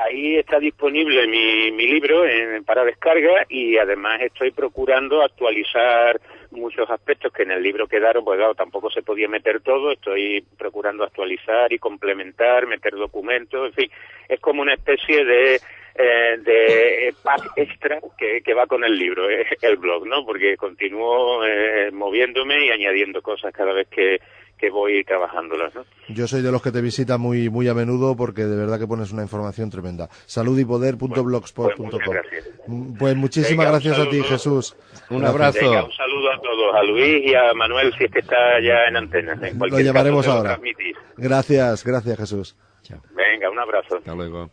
ahí está disponible mi libro para descarga, y además estoy procurando actualizar muchos aspectos que en el libro quedaron, pues claro, tampoco se podía meter todo. Estoy procurando actualizar y complementar, meter documentos, en fin, es como una especie de pack extra que va con el libro, el blog, ¿no? Porque continúo moviéndome y añadiendo cosas cada vez que voy trabajándolas, ¿no? Yo soy de los que te visitan muy muy a menudo, porque de verdad que pones una información tremenda. saludypoder.blogspot.com. Pues muchísimas gracias a ti, Jesús. Un abrazo. Venga, un saludo a todos, a Luis y a Manuel, si es que está ya en antena. Lo llamaremos ahora. Gracias, Jesús. Chao. Venga, un abrazo. Hasta luego.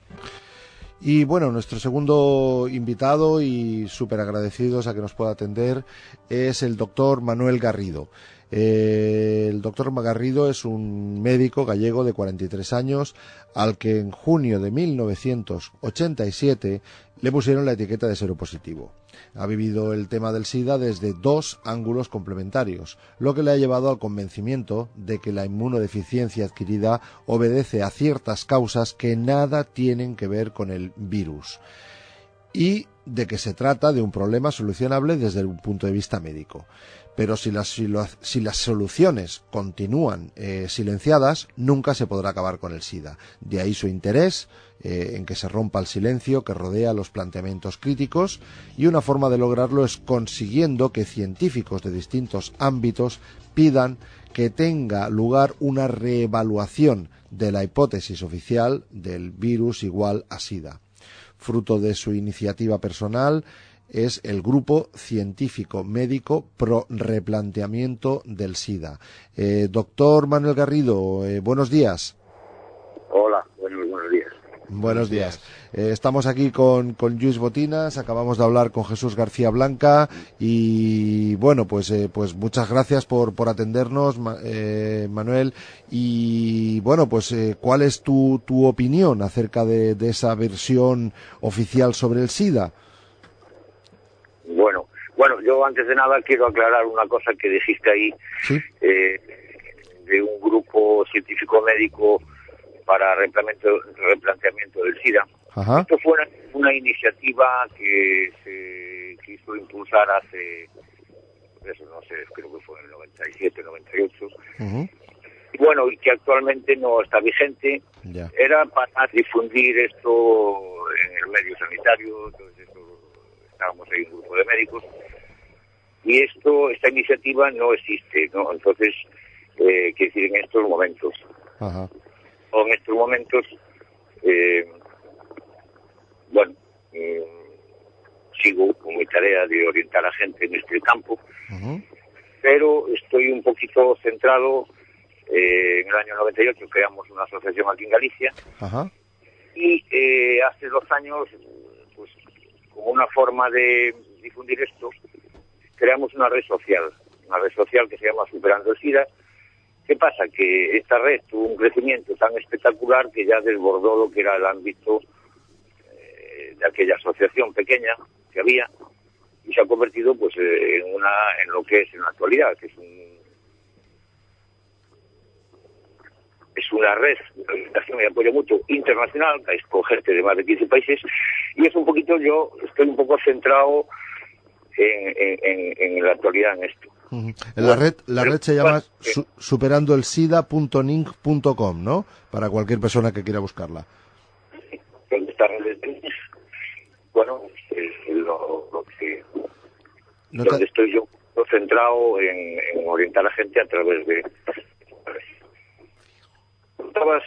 Y bueno, nuestro segundo invitado, y súper agradecidos a que nos pueda atender, es el doctor Manuel Garrido. El doctor Garrido es un médico gallego de 43 años al que en junio de 1987 le pusieron la etiqueta de seropositivo. Ha vivido el tema del SIDA desde dos ángulos complementarios, lo que le ha llevado al convencimiento de que la inmunodeficiencia adquirida obedece a ciertas causas que nada tienen que ver con el virus, y de que se trata de un problema solucionable desde un punto de vista médico. Pero si las soluciones continúan silenciadas, nunca se podrá acabar con el SIDA. De ahí su interés en que se rompa el silencio que rodea los planteamientos críticos, y una forma de lograrlo es consiguiendo que científicos de distintos ámbitos pidan que tenga lugar una reevaluación de la hipótesis oficial del virus igual a SIDA. Fruto de su iniciativa personal es el Grupo Científico Médico Pro Replanteamiento del SIDA. Doctor Manuel Garrido, buenos días. Hola, buenos días. Buenos días. Estamos aquí con Lluís Botinas, acabamos de hablar con Jesús García Blanca, y bueno, pues muchas gracias por atendernos, Manuel. Y bueno, pues ¿cuál es tu opinión acerca de esa versión oficial sobre el SIDA? Bueno, yo antes de nada quiero aclarar una cosa que dijiste ahí, ¿sí? De un grupo científico médico para replanteamiento del SIDA. Ajá. Esto fue una iniciativa que se quiso impulsar hace, no sé, creo que fue en el 97, 98. Uh-huh. Y bueno, y que actualmente no está vigente. Ya. Era para difundir esto en el medio sanitario. Entonces estábamos ahí un grupo de médicos, y esta iniciativa no existe, ¿no? Entonces que decir, en estos momentos. Ajá. O en estos momentos, bueno, sigo con mi tarea de orientar a gente en este campo, pero estoy un poquito centrado. En el año 98 creamos una asociación aquí en Galicia. Ajá. Y hace 2 años, pues como una forma de difundir esto, creamos una red social que se llama Superando el SIDA. ¿Qué pasa? Que esta red tuvo un crecimiento tan espectacular que ya desbordó lo que era el ámbito de aquella asociación pequeña que había, y se ha convertido pues en lo que es en la actualidad, que es una red de orientación y apoyo mutuo internacional, con gente de más de 15 países, y es un poquito, yo estoy un poco centrado en la actualidad en esto. La red se llama superandoelsida.ning.com, ¿no? Para cualquier persona que quiera buscarla. Esta red de bueno, es lo que donde estoy yo centrado en orientar a la gente a través de. Preguntabas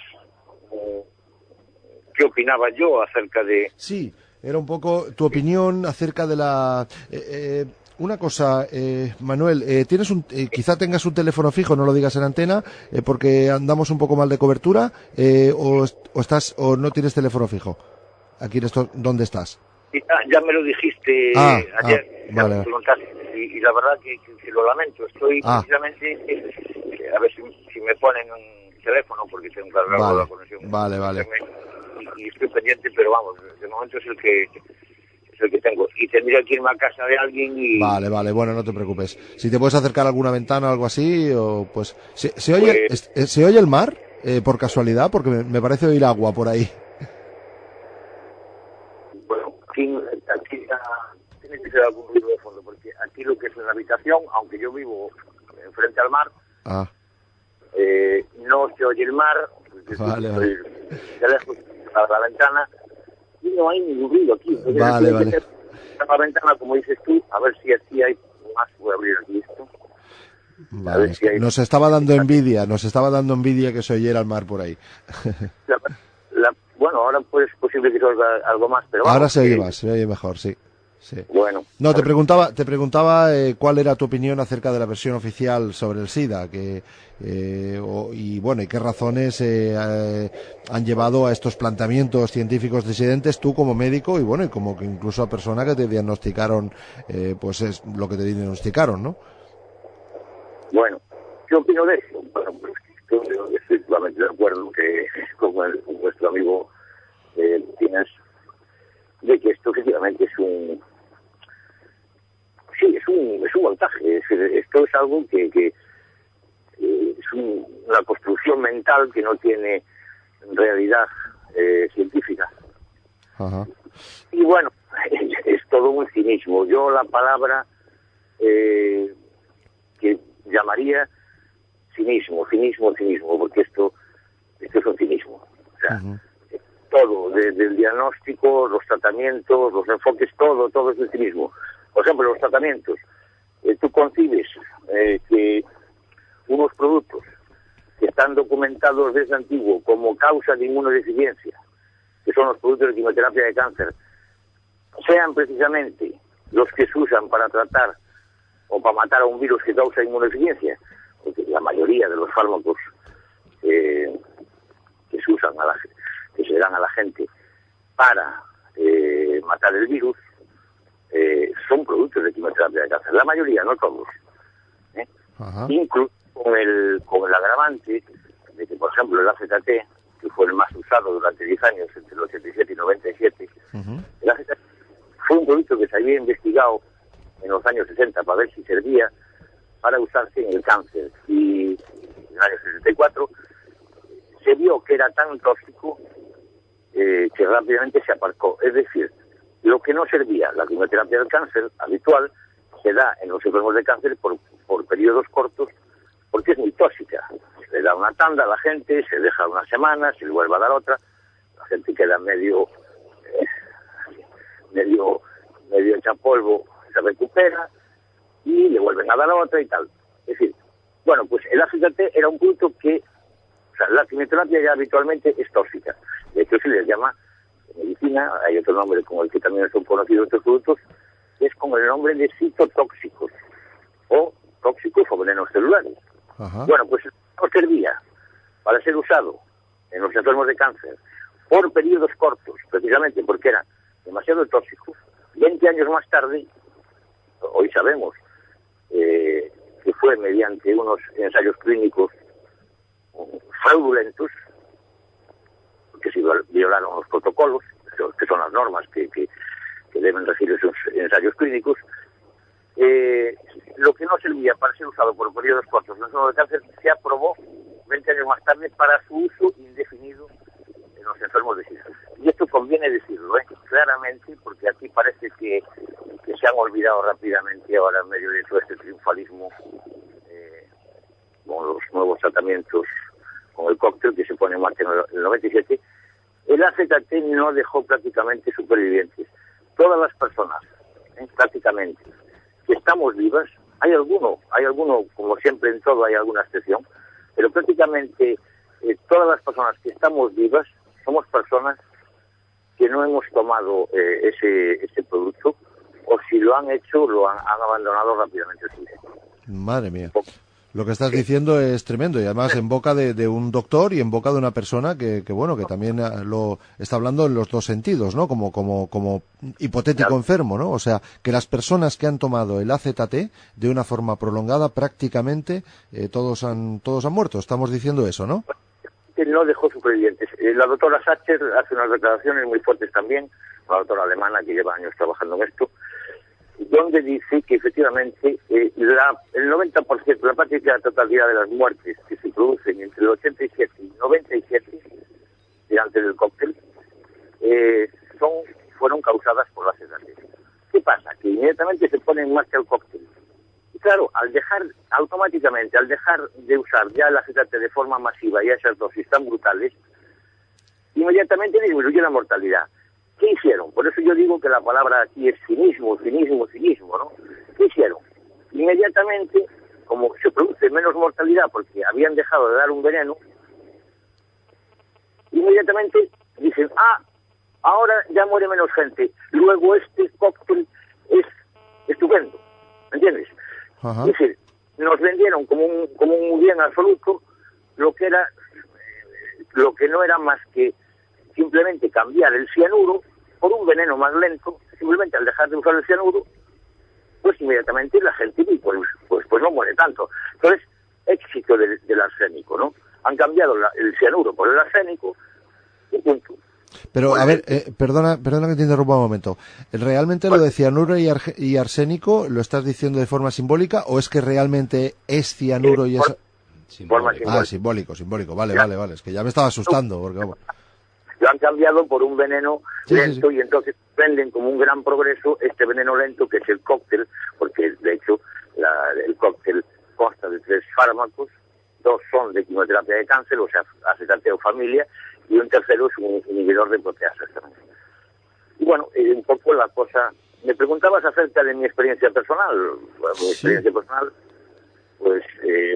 qué opinaba yo acerca de. Sí, era un poco tu opinión acerca de la. Una cosa, Manuel, tienes quizá tengas un teléfono fijo, no lo digas en antena, porque andamos un poco mal de cobertura, o no tienes teléfono fijo. Aquí ¿dónde estás? Ya me lo dijiste ayer, vale. Y la verdad que lo lamento. Estoy precisamente, a ver si me ponen un teléfono, porque tengo que hablar de la conexión. Vale. Y estoy pendiente, pero vamos, de momento es el que tengo. Y tendría que irme a casa de alguien y. Vale, bueno, no te preocupes. Si te puedes acercar a alguna ventana o algo así, o pues. ¿Se oye el mar, por casualidad? Porque me parece oír agua por ahí. Bueno, aquí tiene que ser algún ruido de fondo, porque aquí lo que es en la habitación, aunque yo vivo frente al mar, no se oye el mar, vale. De lejos a la ventana, y no hay ningún ruido aquí. Vale. La ventana, como dices tú, a ver si aquí hay más. Voy a abrir aquí esto. Vale, nos estaba dando envidia que se oyera el mar por ahí. Bueno, ahora pues es posible que se oiga algo más, pero ahora se oye mejor, sí. Bueno. No, te preguntaba cuál era tu opinión acerca de la versión oficial sobre el SIDA, y qué razones han llevado a estos planteamientos científicos disidentes, tú como médico y como que incluso a persona que te diagnosticaron, pues es lo que te diagnosticaron, ¿no? Bueno, ¿qué opino de eso? Bueno, pues estoy totalmente de acuerdo con nuestro amigo Tienes, de que esto efectivamente es un montaje. Esto es algo que es una construcción mental que no tiene realidad científica. Ajá. Y bueno, es todo un cinismo. Yo la palabra que llamaría cinismo, porque esto es un cinismo. O sea, todo, desde el diagnóstico, los tratamientos, los enfoques, todo es un cinismo. Por ejemplo, los tratamientos. Tú concibes que unos productos que están documentados desde antiguo como causa de inmunodeficiencia, que son los productos de quimioterapia de cáncer, sean precisamente los que se usan para tratar o para matar a un virus que causa inmunodeficiencia, porque la mayoría de los fármacos que se usan que se dan a la gente para matar el virus son productos de quimioterapia de cáncer. La mayoría, no todos. Incluso con el agravante de que, por ejemplo, el AZT, que fue el más usado durante 10 años, entre el 87 y 97, el AZT fue un producto que se había investigado en los años 60 para ver si servía para usarse en el cáncer. Y en el año 64 se vio que era tan tóxico que rápidamente se aparcó. Es decir, lo que no servía, la quimioterapia del cáncer habitual, se da en los enfermos de cáncer por periodos cortos, porque es muy tóxica. Se le da una tanda a la gente, se deja una semana, se le vuelve a dar otra, la gente queda medio hecha polvo, se recupera y le vuelven a dar otra y tal. Es decir, Bueno, pues el AZT era un producto que, o sea, la quimioterapia ya habitualmente es tóxica. De hecho, se les llama, en medicina, hay otro nombre con el que también son conocidos estos productos, que es con el nombre de citotóxicos, o tóxicos o venenos celulares. Ajá. Bueno, pues no servía para ser usado en los enfermos de cáncer por periodos cortos, precisamente porque eran demasiado tóxicos. 20 años más tarde, hoy sabemos que fue mediante unos ensayos clínicos fraudulentos, que se violaron los protocolos, que son las normas que deben regir esos ensayos clínicos. Lo que no servía para ser usado por periodos cortos en enfermos de cáncer se aprobó 20 años más tarde para su uso indefinido en los enfermos de SIDA. Y esto conviene decirlo, claramente, porque aquí parece que se han olvidado rápidamente ahora en medio de todo este triunfalismo con los nuevos tratamientos, con el cóctel que se pone en marcha en el 97. El AZT no dejó prácticamente supervivientes. Todas las personas, prácticamente, que estamos vivas, hay alguno, como siempre en todo hay alguna excepción, pero prácticamente todas las personas que estamos vivas somos personas que no hemos tomado ese producto, o si lo han hecho, lo han abandonado rápidamente. Madre mía. Lo que estás diciendo es tremendo, y además en boca de un doctor y en boca de una persona que también lo está hablando en los dos sentidos, ¿no? Como hipotético enfermo, ¿no? O sea, que las personas que han tomado el AZT de una forma prolongada, prácticamente todos han muerto. Estamos diciendo eso, ¿no? No dejó supervivientes. La doctora Sacher hace unas declaraciones muy fuertes también, la doctora alemana que lleva años trabajando en esto, donde dice que efectivamente el 90%, la práctica totalidad de las muertes que se producen entre el 87 y 97 delante del cóctel fueron causadas por la AZT. ¿Qué pasa? Que inmediatamente se pone en marcha el cóctel. Y claro, al dejar de usar ya la AZT de forma masiva y a esas dosis tan brutales, inmediatamente disminuye la mortalidad. ¿Qué hicieron? Por eso yo digo que la palabra aquí es cinismo, ¿no? ¿Qué hicieron? Inmediatamente, como se produce menos mortalidad porque habían dejado de dar un veneno, inmediatamente dicen, ahora ya muere menos gente, luego este cóctel es estupendo, ¿me entiendes? Ajá. Es decir, nos vendieron como un bien absoluto lo que no era más que simplemente cambiar el cianuro por un veneno más lento. Simplemente al dejar de usar el cianuro, pues inmediatamente la gente pues no muere tanto. Entonces, éxito del arsénico, ¿no? Han cambiado el cianuro por el arsénico y punto. Pero, a ver, perdona que te interrumpa un momento. ¿Realmente lo de cianuro y arsénico lo estás diciendo de forma simbólica o es que realmente es cianuro y es... Simbólico. Simbólico. Vale. Es que ya me estaba asustando porque vamos. Lo han cambiado por un veneno lento. Y entonces venden como un gran progreso este veneno lento que es el cóctel, porque de hecho el cóctel consta de 3 fármacos, 2 son de quimioterapia de cáncer, o sea, AZT o familia, y un tercero es un inhibidor de proteasas también. Y bueno, un poco la cosa... Me preguntabas acerca de mi experiencia personal. Bueno, mi experiencia personal, pues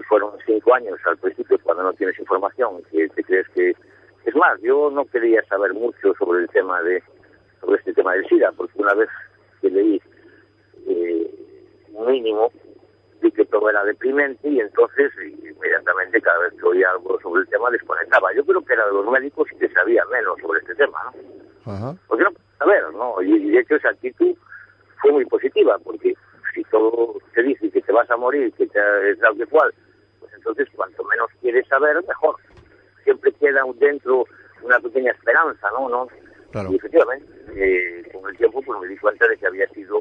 fueron 5 años al principio cuando no tienes información, que te crees que... Es más, yo no quería saber mucho sobre este tema del SIDA, porque una vez que leí un mínimo, vi que todo era deprimente y entonces inmediatamente cada vez que oía algo sobre el tema desconectaba. Yo creo que era de los médicos que sabía menos sobre este tema, ¿no? Ajá. Porque no puedes saber, ¿no? Y de hecho esa actitud fue muy positiva, porque si todo te dice que te vas a morir, que es tal que cual, pues entonces cuanto menos quieres saber, mejor. Siempre queda dentro una pequeña esperanza, ¿no? Claro. Y efectivamente, con el tiempo pues me di cuenta de que había sido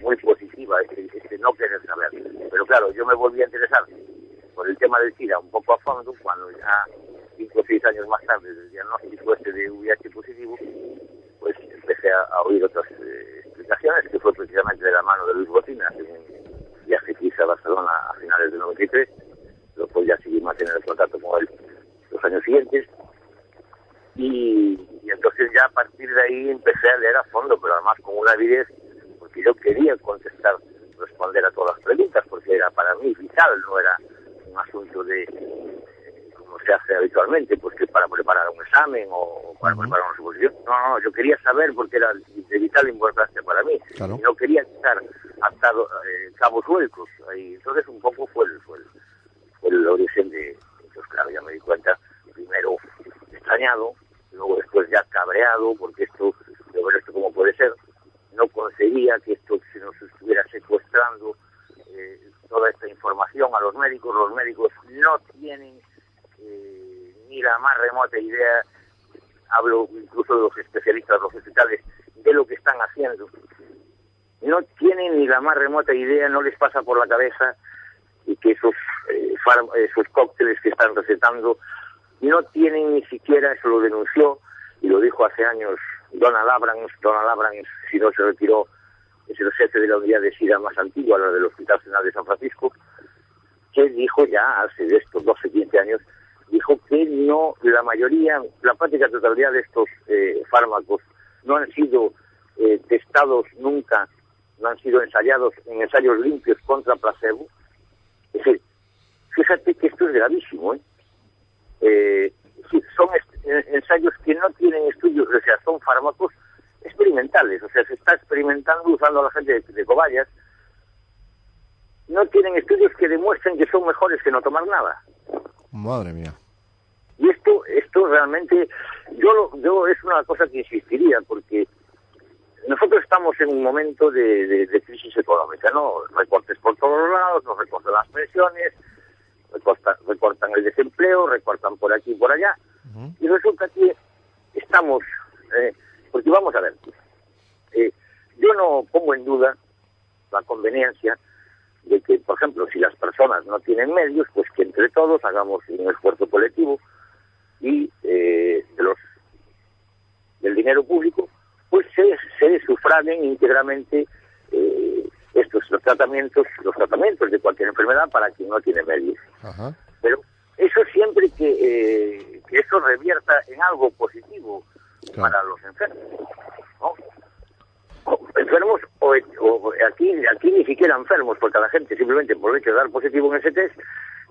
muy positiva este no querer saber. Pero claro, yo me volví a interesar por el tema del SIDA un poco a fondo cuando ya 5 o 6 años más tarde del diagnóstico de VIH positivo, pues empecé a oír otras explicaciones, que fue precisamente de la mano de Luis Botinas en un viaje que hice a Barcelona a finales del 93, lo cual ya seguí manteniendo el contacto con él los años siguientes, y entonces ya a partir de ahí empecé a leer a fondo, pero además con una avidez, porque yo quería responder a todas las preguntas, porque era para mí vital, no era un asunto de, como se hace habitualmente, pues que para preparar un examen o para preparar una suposición. No, yo quería saber porque era de vital importancia para mí. Claro. Y no quería estar atado, cabos sueltos. Y entonces un poco fue el origen de, entonces claro, ya me di cuenta, primero extrañado, luego después ya cabreado, porque esto cómo puede ser, no conseguía que esto se nos estuviera secuestrando toda esta información a los médicos no tienen ni la más remota idea, hablo incluso de los especialistas, los hospitales, de lo que están haciendo, no tienen ni la más remota idea, no les pasa por la cabeza y que esos cócteles que están recetando no tienen ni siquiera, eso lo denunció y lo dijo hace años Donald Abrams, si no se retiró, es el jefe de la unidad de SIDA más antigua, la del Hospital General de San Francisco, que dijo ya hace de estos 12, 15 años, dijo que no, la mayoría, la práctica totalidad de estos fármacos no han sido testados nunca, no han sido ensayados en ensayos limpios contra placebo. Es decir, fíjate que esto es gravísimo, son ensayos que no tienen estudios, o sea, son fármacos experimentales, o sea, se está experimentando usando a la gente de cobayas, no tienen estudios que demuestren que son mejores que no tomar nada. Madre mía. Y esto realmente, yo es una cosa que insistiría, porque nosotros estamos en un momento de crisis económica, ¿no? Recortes por todos lados, nos recortan las pensiones, recortan el desempleo, recortan por aquí y por allá, y resulta que estamos, porque vamos a ver, yo no pongo en duda la conveniencia de que, por ejemplo, si las personas no tienen medios, pues que entre todos hagamos un esfuerzo colectivo y del dinero público, pues se sufraguen íntegramente los tratamientos de cualquier enfermedad para quien no tiene medios. Ajá. Pero eso siempre que eso revierta en algo positivo, claro, para los enfermos, ¿no? Enfermos o aquí ni siquiera enfermos, porque a la gente simplemente por el hecho de dar positivo en ese test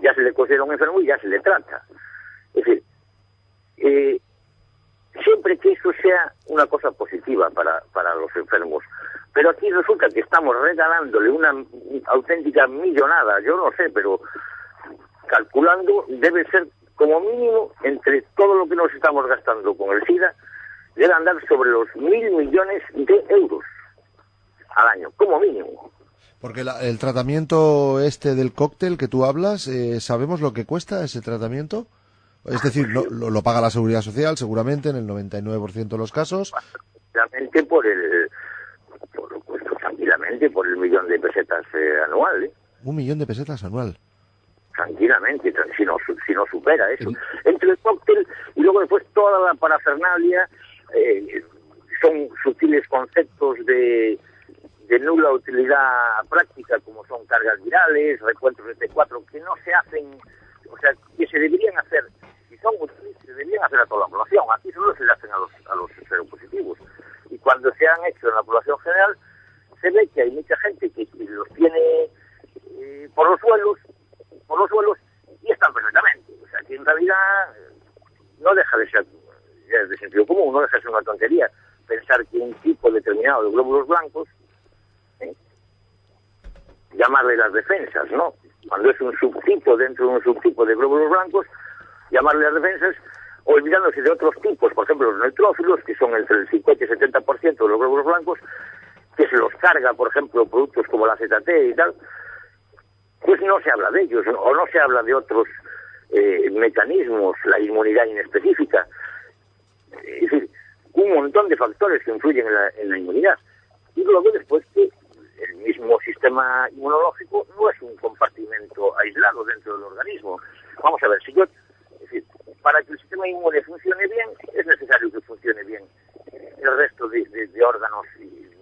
ya se le considera un enfermo y ya se le trata. Es decir, siempre que eso sea una cosa positiva para los enfermos. Pero aquí resulta que estamos regalándole una auténtica millonada, yo no sé, pero calculando debe ser como mínimo, entre todo lo que nos estamos gastando con el SIDA, debe andar sobre los 1.000 millones de euros al año, como mínimo. Porque el tratamiento del cóctel que tú hablas, ¿sabemos lo que cuesta ese tratamiento? Es decir, lo paga la Seguridad Social seguramente en el 99% de los casos. Tranquilamente por el 1.000.000 de pesetas anual. 1.000.000 de pesetas anual. Tranquilamente, si no supera eso. Entre el cóctel y luego después toda la parafernalia, son sutiles conceptos de nula utilidad práctica, como son cargas virales, recuentos de T4, que no se hacen, o sea, que se deberían hacer, si son útiles, se deberían hacer a toda la población. Aquí solo se le hacen a los seropositivos. Y cuando se han hecho en la población general, se ve que hay mucha gente que los tiene por los suelos y están perfectamente. O sea, que en realidad no deja de ser, de sentido común, no deja de ser una tontería pensar que un tipo determinado de glóbulos blancos, llamarle las defensas, ¿no? Cuando es un subtipo dentro de un subtipo de glóbulos blancos, llamarle las defensas, olvidándose de otros tipos, por ejemplo los neutrófilos, que son entre el 50 y 70% de los glóbulos blancos, que se los carga, por ejemplo, productos como la ZT y tal, pues no se habla de ellos, ¿no? O no se habla de otros mecanismos, la inmunidad inespecífica, es decir, un montón de factores que influyen en la inmunidad. Y luego después que el mismo sistema inmunológico no es un compartimento aislado dentro del organismo. Vamos a ver, es decir, para que el sistema inmune funcione bien, es necesario que funcione bien el resto de órganos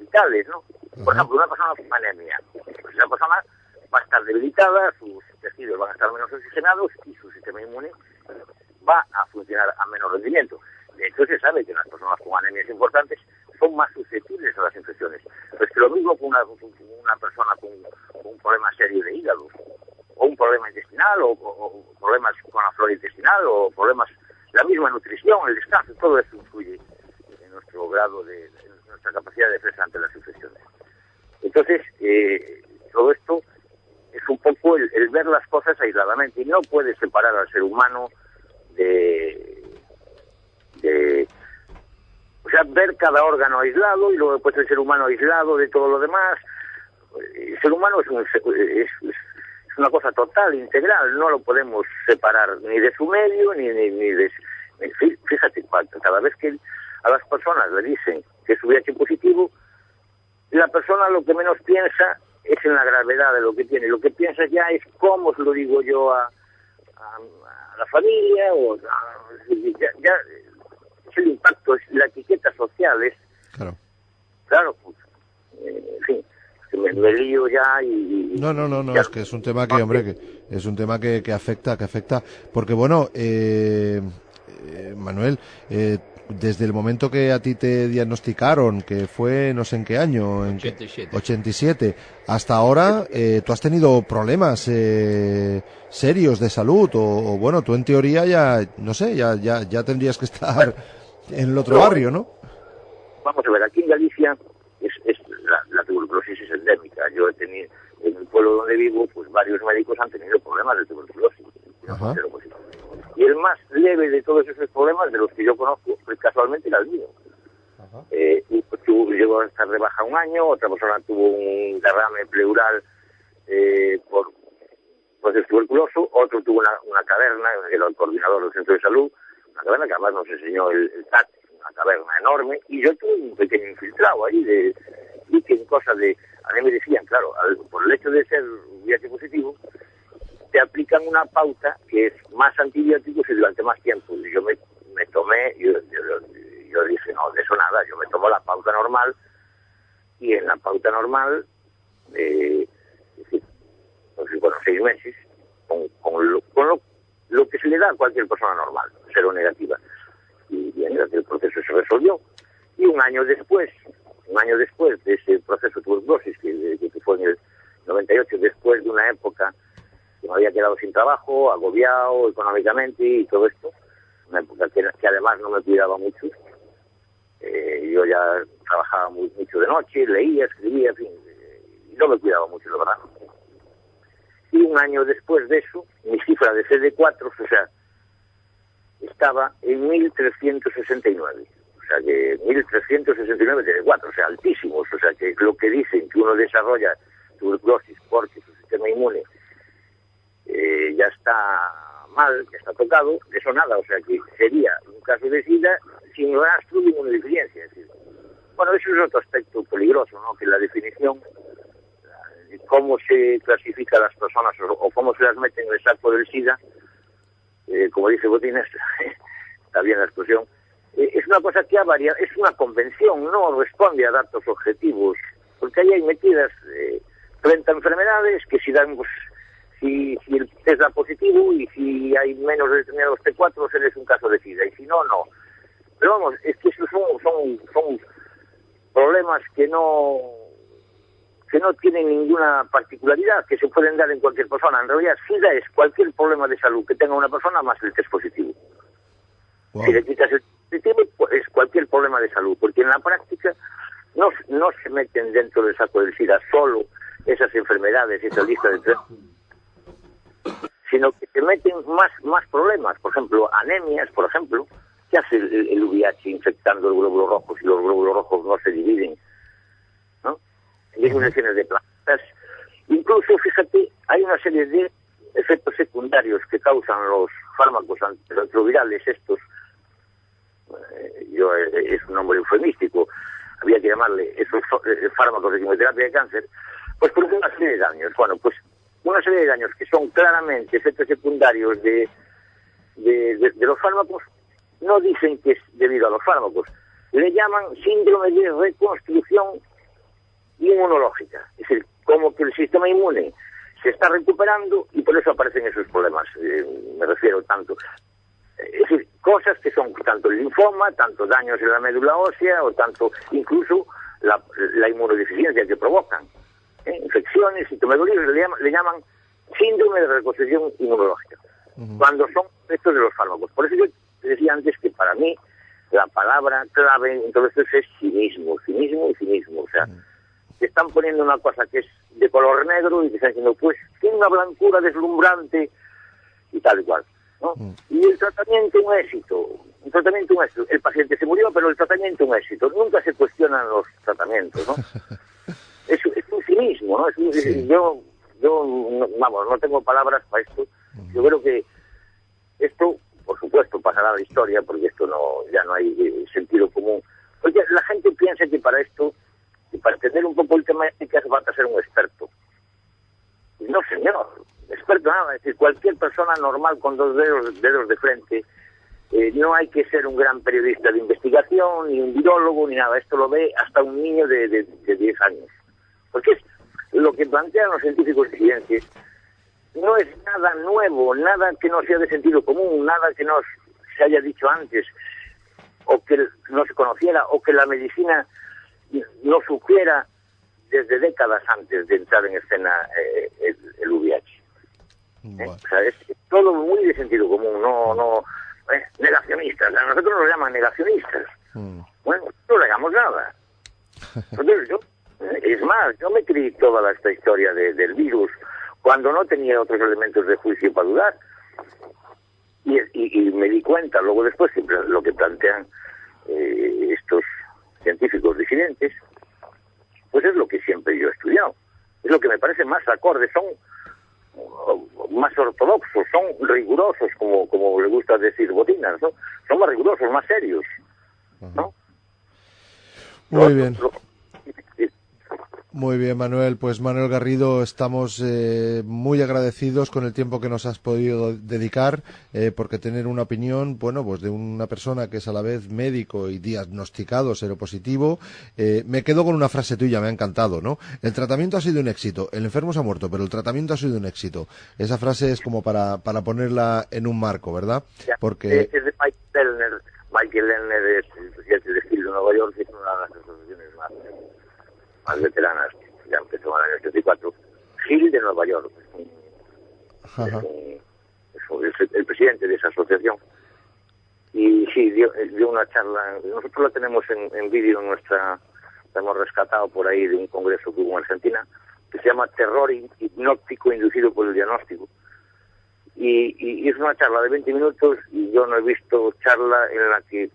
vitales, ¿no? Por ejemplo, una persona con anemia, pues esa persona va a estar debilitada, sus tejidos van a estar menos oxigenados y su sistema inmune va a funcionar a menos rendimiento. De hecho, se sabe que las personas con anemias importantes son más susceptibles a las infecciones. Pues que lo mismo con una persona con un problema serio de hígado, o un problema intestinal, o todo esto influye en nuestro grado en nuestra capacidad de defensa ante las infecciones. Entonces, todo esto es un poco el ver las cosas aisladamente, y no puedes separar al ser humano o sea, ver cada órgano aislado y luego después el ser humano aislado de todo lo demás. El ser humano es una cosa total, integral, no lo podemos separar ni de su medio, ni de... Fíjate, cada vez que a las personas le dicen que es VIH positivo, la persona lo que menos piensa es en la gravedad de lo que tiene. Lo que piensa ya es cómo se lo digo yo a la familia, o ya es el impacto, es la etiqueta social, es... Claro, pues, en fin, me lío ya y... No, ya, es que es un tema que, hombre, que es un tema que afecta, porque bueno, Manuel, desde el momento que a ti te diagnosticaron, que fue no sé en qué año, 87, hasta ahora, tú has tenido problemas serios de salud, o bueno, tú en teoría ya, no sé, ya tendrías que estar en el otro barrio, ¿no? Vamos a ver, aquí en Galicia la tuberculosis es endémica. Yo he tenido, en el pueblo donde vivo, pues varios médicos han tenido problemas de tuberculosis. Y el más leve de todos esos problemas, de los que yo conozco, pues casualmente era el mío. Llegó a estar de baja un año, otra persona tuvo un derrame pleural por proceso tuberculoso, otro tuvo una caverna, era el coordinador del centro de salud, una caverna que además nos enseñó el TAT, una caverna enorme, y yo tuve un pequeño infiltrado ahí y que en cosas de... A mí me decían, claro, por el hecho de ser VIH positivo, te aplican una pauta que es más antibióticos y durante más tiempo. Y yo me tomé, yo dije, no, de eso nada, yo me tomo la pauta normal, y en la pauta normal, bueno, 6 meses, con lo que se le da a cualquier persona normal, cero negativa. Y el proceso se resolvió. Y un año después de ese proceso de tuberculosis, que fue en el 98, después de una época que me había quedado sin trabajo, agobiado económicamente y todo esto, una época que además no me cuidaba mucho. Yo ya trabajaba mucho de noche, leía, escribía, en fin, y no me cuidaba mucho, la verdad. Y un año después de eso, mi cifra de CD4, o sea, estaba en 1369. O sea, que 1369 CD4, o sea, altísimos. O sea, que lo que dicen que uno desarrolla tuberculosis porque su sistema inmune ya está mal, ya está tocado, eso nada. O sea, que sería un caso de SIDA sin rastro de inmunodeficiencia. Es decir, bueno, eso es otro aspecto peligroso, ¿no? Que la definición de cómo se clasifica a las personas o cómo se las mete en el saco del SIDA, como dice Botines, está bien la expresión, es una cosa que ha variado, es una convención, no responde a datos objetivos, porque ahí hay metidas frente a enfermedades que si dan, pues, si el test da positivo y si hay menos de determinados T4, eres un caso de SIDA, y si no, no. Pero vamos, es que esos son problemas que no tienen ninguna particularidad, que se pueden dar en cualquier persona. En realidad, SIDA es cualquier problema de salud que tenga una persona más el test positivo. Wow. Si le quitas el positivo, pues es cualquier problema de salud, porque en la práctica no se meten dentro del saco del SIDA solo esas enfermedades, esa lista de 3, sino que se meten más problemas. Por ejemplo, anemias, por ejemplo. ¿Qué hace el VIH infectando el glóbulo rojo si los glóbulos rojos no se dividen? ¿No? Disminuciones de plantas. Incluso, fíjate, hay una serie de efectos secundarios que causan los fármacos antirretrovirales estos. Es un nombre eufemístico. Había que llamarle esos fármacos de quimioterapia de cáncer. Pues por una serie de daños. Bueno, pues una serie de daños que son claramente efectos secundarios de los fármacos. No dicen que es debido a los fármacos. Le llaman síndrome de reconstrucción inmunológica. Es decir, como que el sistema inmune se está recuperando y por eso aparecen esos problemas. Me refiero tanto. Es decir, cosas que son tanto el linfoma, tanto daños en la médula ósea o tanto incluso la inmunodeficiencia que provocan. Infecciones, sintomatología, le llaman síndrome de reconstrucción inmunológica. Cuando son efectos de los fármacos. Por eso yo decía antes que para mí la palabra clave en todo esto es cinismo. O sea, te están poniendo una cosa que es de color negro y te están diciendo, pues, tiene una blancura deslumbrante y tal y cual, ¿no? Y el tratamiento un éxito. El paciente se murió, pero el tratamiento un éxito. Nunca se cuestionan los tratamientos, ¿no? Es un cinismo, ¿no? Yo no tengo palabras para esto. Yo creo que esto, por supuesto, pasará a la historia, porque esto ya no hay sentido común. Porque la gente piensa que para esto, y para entender un poco el tema ético, hace falta ser un experto. Y no, señor, experto nada. Es decir, cualquier persona normal con dos dedos de frente, no hay que ser un gran periodista de investigación, ni un virólogo, ni nada. Esto lo ve hasta un niño de 10 años. Porque es lo que plantean los científicos disidentes. No es nada nuevo, nada que no sea de sentido común, nada que no se haya dicho antes, o que no se conociera, o que la medicina no supiera desde décadas antes de entrar en escena el VIH. Bueno. O sea, es todo muy de sentido común, no negacionistas. A nosotros nos llaman negacionistas. Bueno, no le hagamos nada. Entonces es más, yo me creí toda esta historia del virus cuando no tenía otros elementos de juicio para dudar. Y me di cuenta, luego después, siempre lo que plantean estos científicos disidentes, pues es lo que siempre yo he estudiado. Es lo que me parece más acorde, son más ortodoxos, son rigurosos, como le gusta decir Botinas, ¿no? Son más rigurosos, más serios, ¿no? Muy bien. Muy bien, Manuel. Pues Manuel Garrido, estamos muy agradecidos con el tiempo que nos has podido dedicar, porque tener una opinión, bueno, pues de una persona que es a la vez médico y diagnosticado seropositivo. Me quedo con una frase tuya, me ha encantado, ¿no? El tratamiento ha sido un éxito, el enfermo se ha muerto, pero el tratamiento ha sido un éxito. Esa frase es como para ponerla en un marco, ¿verdad? Porque es de Michael Lerner es el presidente de Gil de Nueva York, que es una de las asociaciones más veteranas, ya empezó en el año 84, Gil de Nueva York, es el presidente de esa asociación, y sí, dio una charla. Nosotros la tenemos en vídeo, la hemos rescatado por ahí de un congreso que hubo en Argentina, que se llama Terror hipnótico inducido por el diagnóstico, y es una charla de 20 minutos, y yo no he visto charla en la que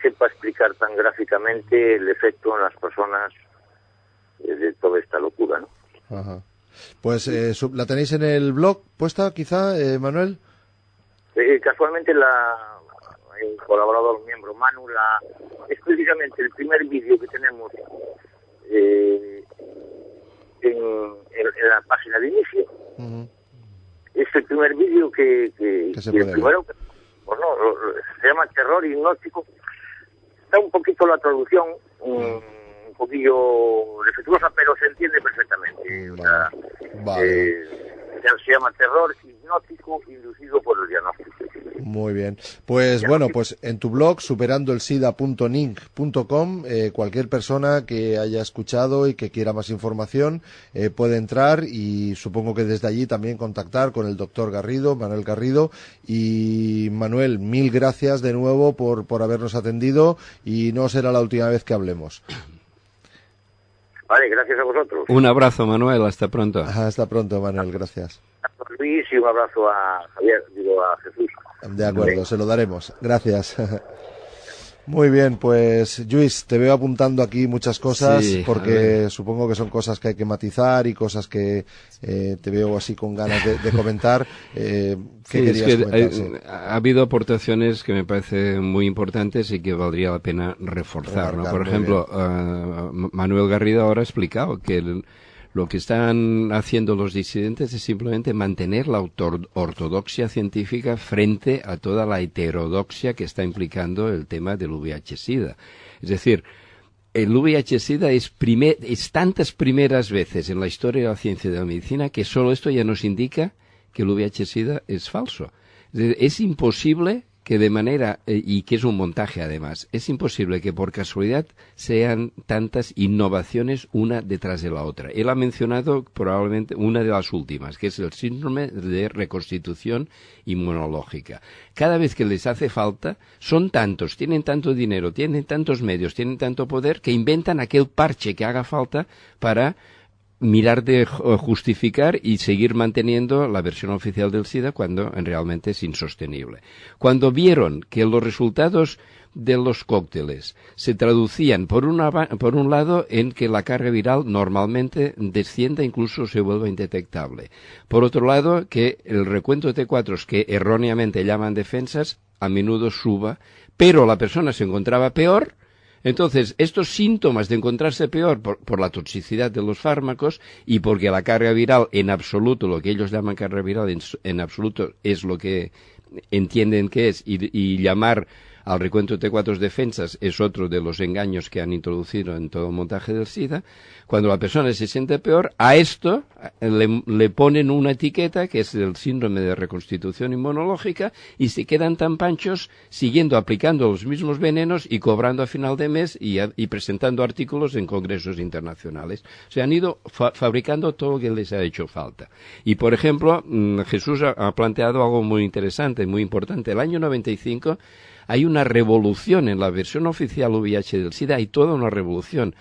sepa explicar tan gráficamente el efecto en las personas de toda esta locura, ¿no? Ajá. Pues ¿la tenéis en el blog puesta, quizá, Manuel? Casualmente el colaborador, miembro Manu, es precisamente el primer vídeo que tenemos en la página de inicio. Es el primer vídeo que se el primero, se llama Terror hipnótico. Está un poquito la traducción, un poquillo defectuosa, pero se entiende perfectamente. Vale. Se llama Terror hipnótico inducido por el diagnóstico. Muy bien. Pues bueno, pues en tu blog, superandoelsida.ning.com, cualquier persona que haya escuchado y que quiera más información puede entrar, y supongo que desde allí también contactar con el doctor Garrido, Manuel Garrido. Y Manuel, mil gracias de nuevo por habernos atendido, y no será la última vez que hablemos. Vale, gracias a vosotros. Un abrazo, Manuel, hasta pronto. Hasta pronto, Manuel, gracias. Luis, y un abrazo a Jesús. De acuerdo, se lo daremos. Gracias. Muy bien, pues Luis, te veo apuntando aquí muchas cosas, sí, porque supongo que son cosas que hay que matizar y cosas que te veo así con ganas de comentar. ¿Qué querías comentar? Ha habido aportaciones que me parecen muy importantes y que valdría la pena reforzar, ¿no? Por ejemplo, Manuel Garrido ahora ha explicado que lo que están haciendo los disidentes es simplemente mantener la ortodoxia científica frente a toda la heterodoxia que está implicando el tema del VIH-Sida. Es decir, el VIH-Sida es tantas primeras veces en la historia de la ciencia y de la medicina que solo esto ya nos indica que el VIH-Sida es falso. Es decir, es imposible que de manera, y que es un montaje además, es imposible que por casualidad sean tantas innovaciones una detrás de la otra. Él ha mencionado probablemente una de las últimas, que es el síndrome de reconstitución inmunológica. Cada vez que les hace falta, son tantos, tienen tanto dinero, tienen tantos medios, tienen tanto poder, que inventan aquel parche que haga falta para mirar de justificar y seguir manteniendo la versión oficial del SIDA cuando realmente es insostenible. Cuando vieron que los resultados de los cócteles se traducían por un lado en que la carga viral normalmente descienda, incluso se vuelva indetectable. Por otro lado, que el recuento de T4, que erróneamente llaman defensas, a menudo suba, pero la persona se encontraba peor. Entonces, estos síntomas de encontrarse peor por la toxicidad de los fármacos y porque la carga viral en absoluto, lo que ellos llaman carga viral en absoluto es lo que entienden que es, y llamar al recuento de T4 defensas es otro de los engaños que han introducido en todo el montaje del SIDA. Cuando la persona se siente peor, a esto le ponen una etiqueta que es el síndrome de reconstitución inmunológica y se quedan tan panchos siguiendo aplicando los mismos venenos y cobrando a final de mes y presentando artículos en congresos internacionales. Se han ido fabricando todo lo que les ha hecho falta. Y, por ejemplo, Jesús ha planteado algo muy interesante, muy importante. El año 95 hay una revolución en la versión oficial VIH del SIDA, hay toda una revolución.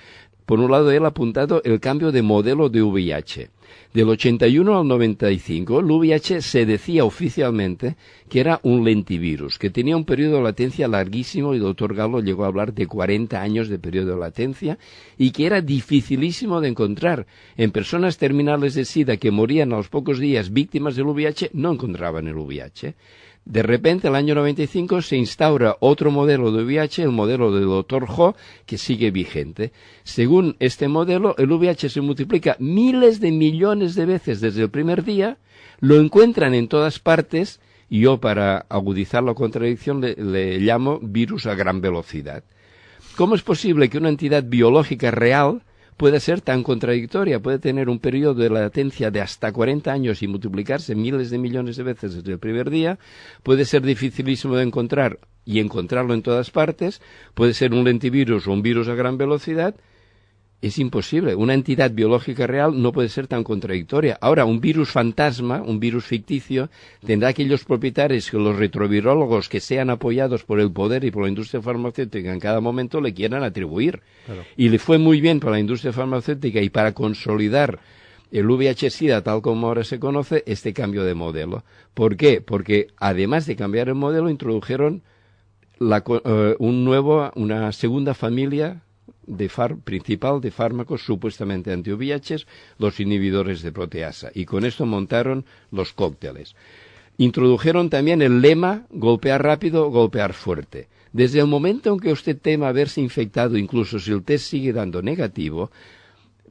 Por un lado, él ha apuntado el cambio de modelo de VIH. Del 81 al 95, el VIH se decía oficialmente que era un lentivirus, que tenía un periodo de latencia larguísimo, y el doctor Galo llegó a hablar de 40 años de periodo de latencia, y que era dificilísimo de encontrar. En personas terminales de SIDA que morían a los pocos días víctimas del VIH, no encontraban el VIH. De repente, el año 95, se instaura otro modelo de VIH, el modelo del Dr. Ho, que sigue vigente. Según este modelo, el VIH se multiplica miles de millones de veces desde el primer día, lo encuentran en todas partes, y yo, para agudizar la contradicción, le llamo virus a gran velocidad. ¿Cómo es posible que una entidad biológica real puede ser tan contradictoria? Puede tener un periodo de latencia de hasta 40 años y multiplicarse miles de millones de veces desde el primer día. Puede ser dificilísimo de encontrar y encontrarlo en todas partes. Puede ser un lentivirus o un virus a gran velocidad. Es imposible. Una entidad biológica real no puede ser tan contradictoria. Ahora, un virus fantasma, un virus ficticio, tendrá aquellos propietarios que los retrovirólogos que sean apoyados por el poder y por la industria farmacéutica en cada momento le quieran atribuir. Claro. Y le fue muy bien para la industria farmacéutica y para consolidar el VIH-Sida tal como ahora se conoce, este cambio de modelo. ¿Por qué? Porque además de cambiar el modelo, introdujeron una segunda familia principal de fármacos supuestamente anti-VIH, los inhibidores de proteasa, y con esto montaron los cócteles. Introdujeron también el lema golpear rápido, golpear fuerte. Desde el momento en que usted tema haberse infectado, incluso si el test sigue dando negativo,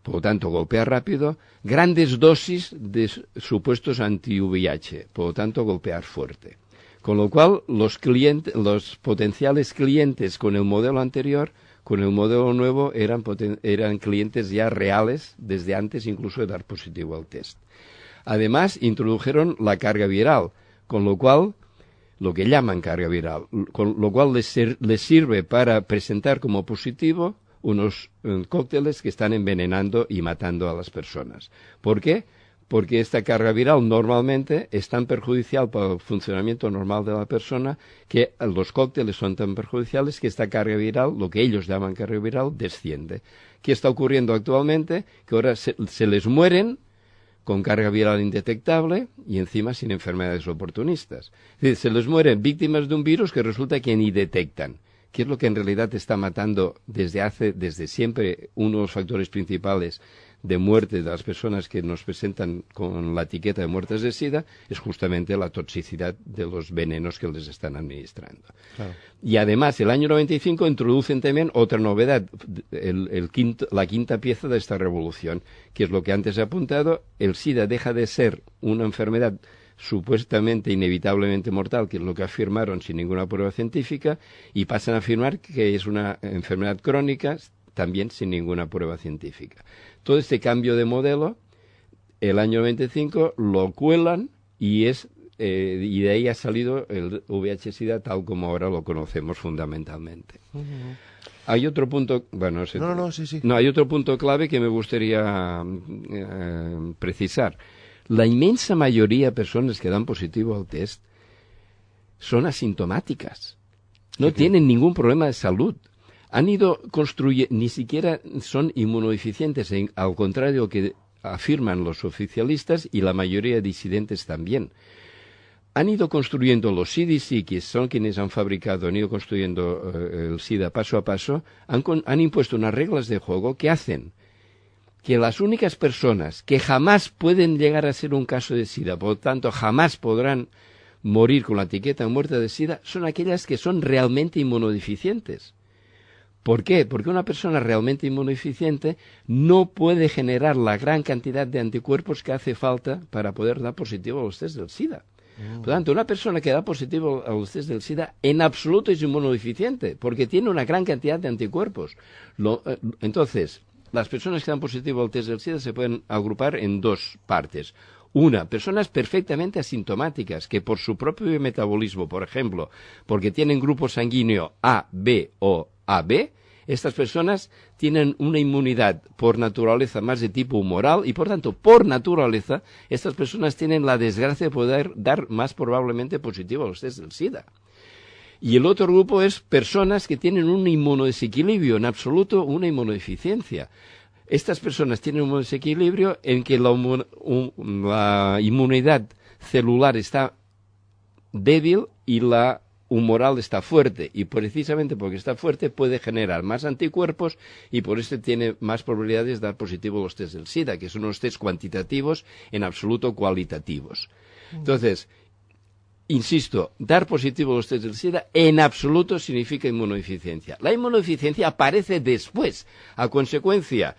por lo tanto golpear rápido, grandes dosis de supuestos anti-VIH, por lo tanto golpear fuerte. Con lo cual los potenciales clientes con el modelo anterior, con el modelo nuevo, eran clientes ya reales desde antes incluso de dar positivo al test. Además, introdujeron la carga viral, con lo cual, lo que llaman carga viral, con lo cual les sirve para presentar como positivo unos cócteles que están envenenando y matando a las personas. ¿Por qué? Porque esta carga viral normalmente es tan perjudicial para el funcionamiento normal de la persona que los cócteles son tan perjudiciales que esta carga viral, lo que ellos llaman carga viral, desciende. ¿Qué está ocurriendo actualmente? Que ahora se les mueren con carga viral indetectable y encima sin enfermedades oportunistas. Es decir, se les mueren víctimas de un virus que resulta que ni detectan. ¿Qué es lo que en realidad está matando desde siempre uno de los factores principales de muerte de las personas que nos presentan con la etiqueta de muertes de SIDA? Es justamente la toxicidad de los venenos que les están administrando. Claro. Y además, el año 95 introducen también otra novedad, la quinta pieza de esta revolución, que es lo que antes he apuntado. El SIDA deja de ser una enfermedad supuestamente inevitablemente mortal, que es lo que afirmaron sin ninguna prueba científica, y pasan a afirmar que es una enfermedad crónica, también sin ninguna prueba científica. Todo este cambio de modelo, el año 95 lo cuelan y es y de ahí ha salido el VIH-Sida tal como ahora lo conocemos fundamentalmente. Hay otro punto, bueno, no, hay otro punto clave que me gustaría precisar. La inmensa mayoría de personas que dan positivo al test son asintomáticas. No tienen ningún problema de salud. Han ido construyendo, ni siquiera son inmunodeficientes, al contrario de lo que afirman los oficialistas y la mayoría de disidentes también. Han ido construyendo los CDC, que son quienes han fabricado, han ido construyendo el SIDA paso a paso, han impuesto unas reglas de juego que hacen que las únicas personas que jamás pueden llegar a ser un caso de SIDA, por lo tanto jamás podrán morir con la etiqueta muerta de SIDA, son aquellas que son realmente inmunodeficientes. ¿Por qué? Porque una persona realmente inmunodeficiente no puede generar la gran cantidad de anticuerpos que hace falta para poder dar positivo a los test del SIDA. Por lo tanto, una persona que da positivo a los test del SIDA en absoluto es inmunodeficiente, porque tiene una gran cantidad de anticuerpos. Entonces, las personas que dan positivo al test del SIDA se pueden agrupar en dos partes. Una, personas perfectamente asintomáticas que por su propio metabolismo, por ejemplo, porque tienen grupo sanguíneo A, B o AB, estas personas tienen una inmunidad por naturaleza más de tipo humoral y, por tanto, por naturaleza, estas personas tienen la desgracia de poder dar más probablemente positivo a los test del SIDA. Y el otro grupo es personas que tienen un inmunodesequilibrio, en absoluto una inmunodeficiencia. Estas personas tienen un desequilibrio en que la inmunidad celular está débil y la humoral está fuerte, y precisamente porque está fuerte puede generar más anticuerpos y por eso tiene más probabilidades de dar positivo a los test del SIDA, que son unos test cuantitativos, en absoluto cualitativos. Entonces, insisto, dar positivo a los test del SIDA en absoluto significa inmunodeficiencia. La inmunodeficiencia aparece después, a consecuencia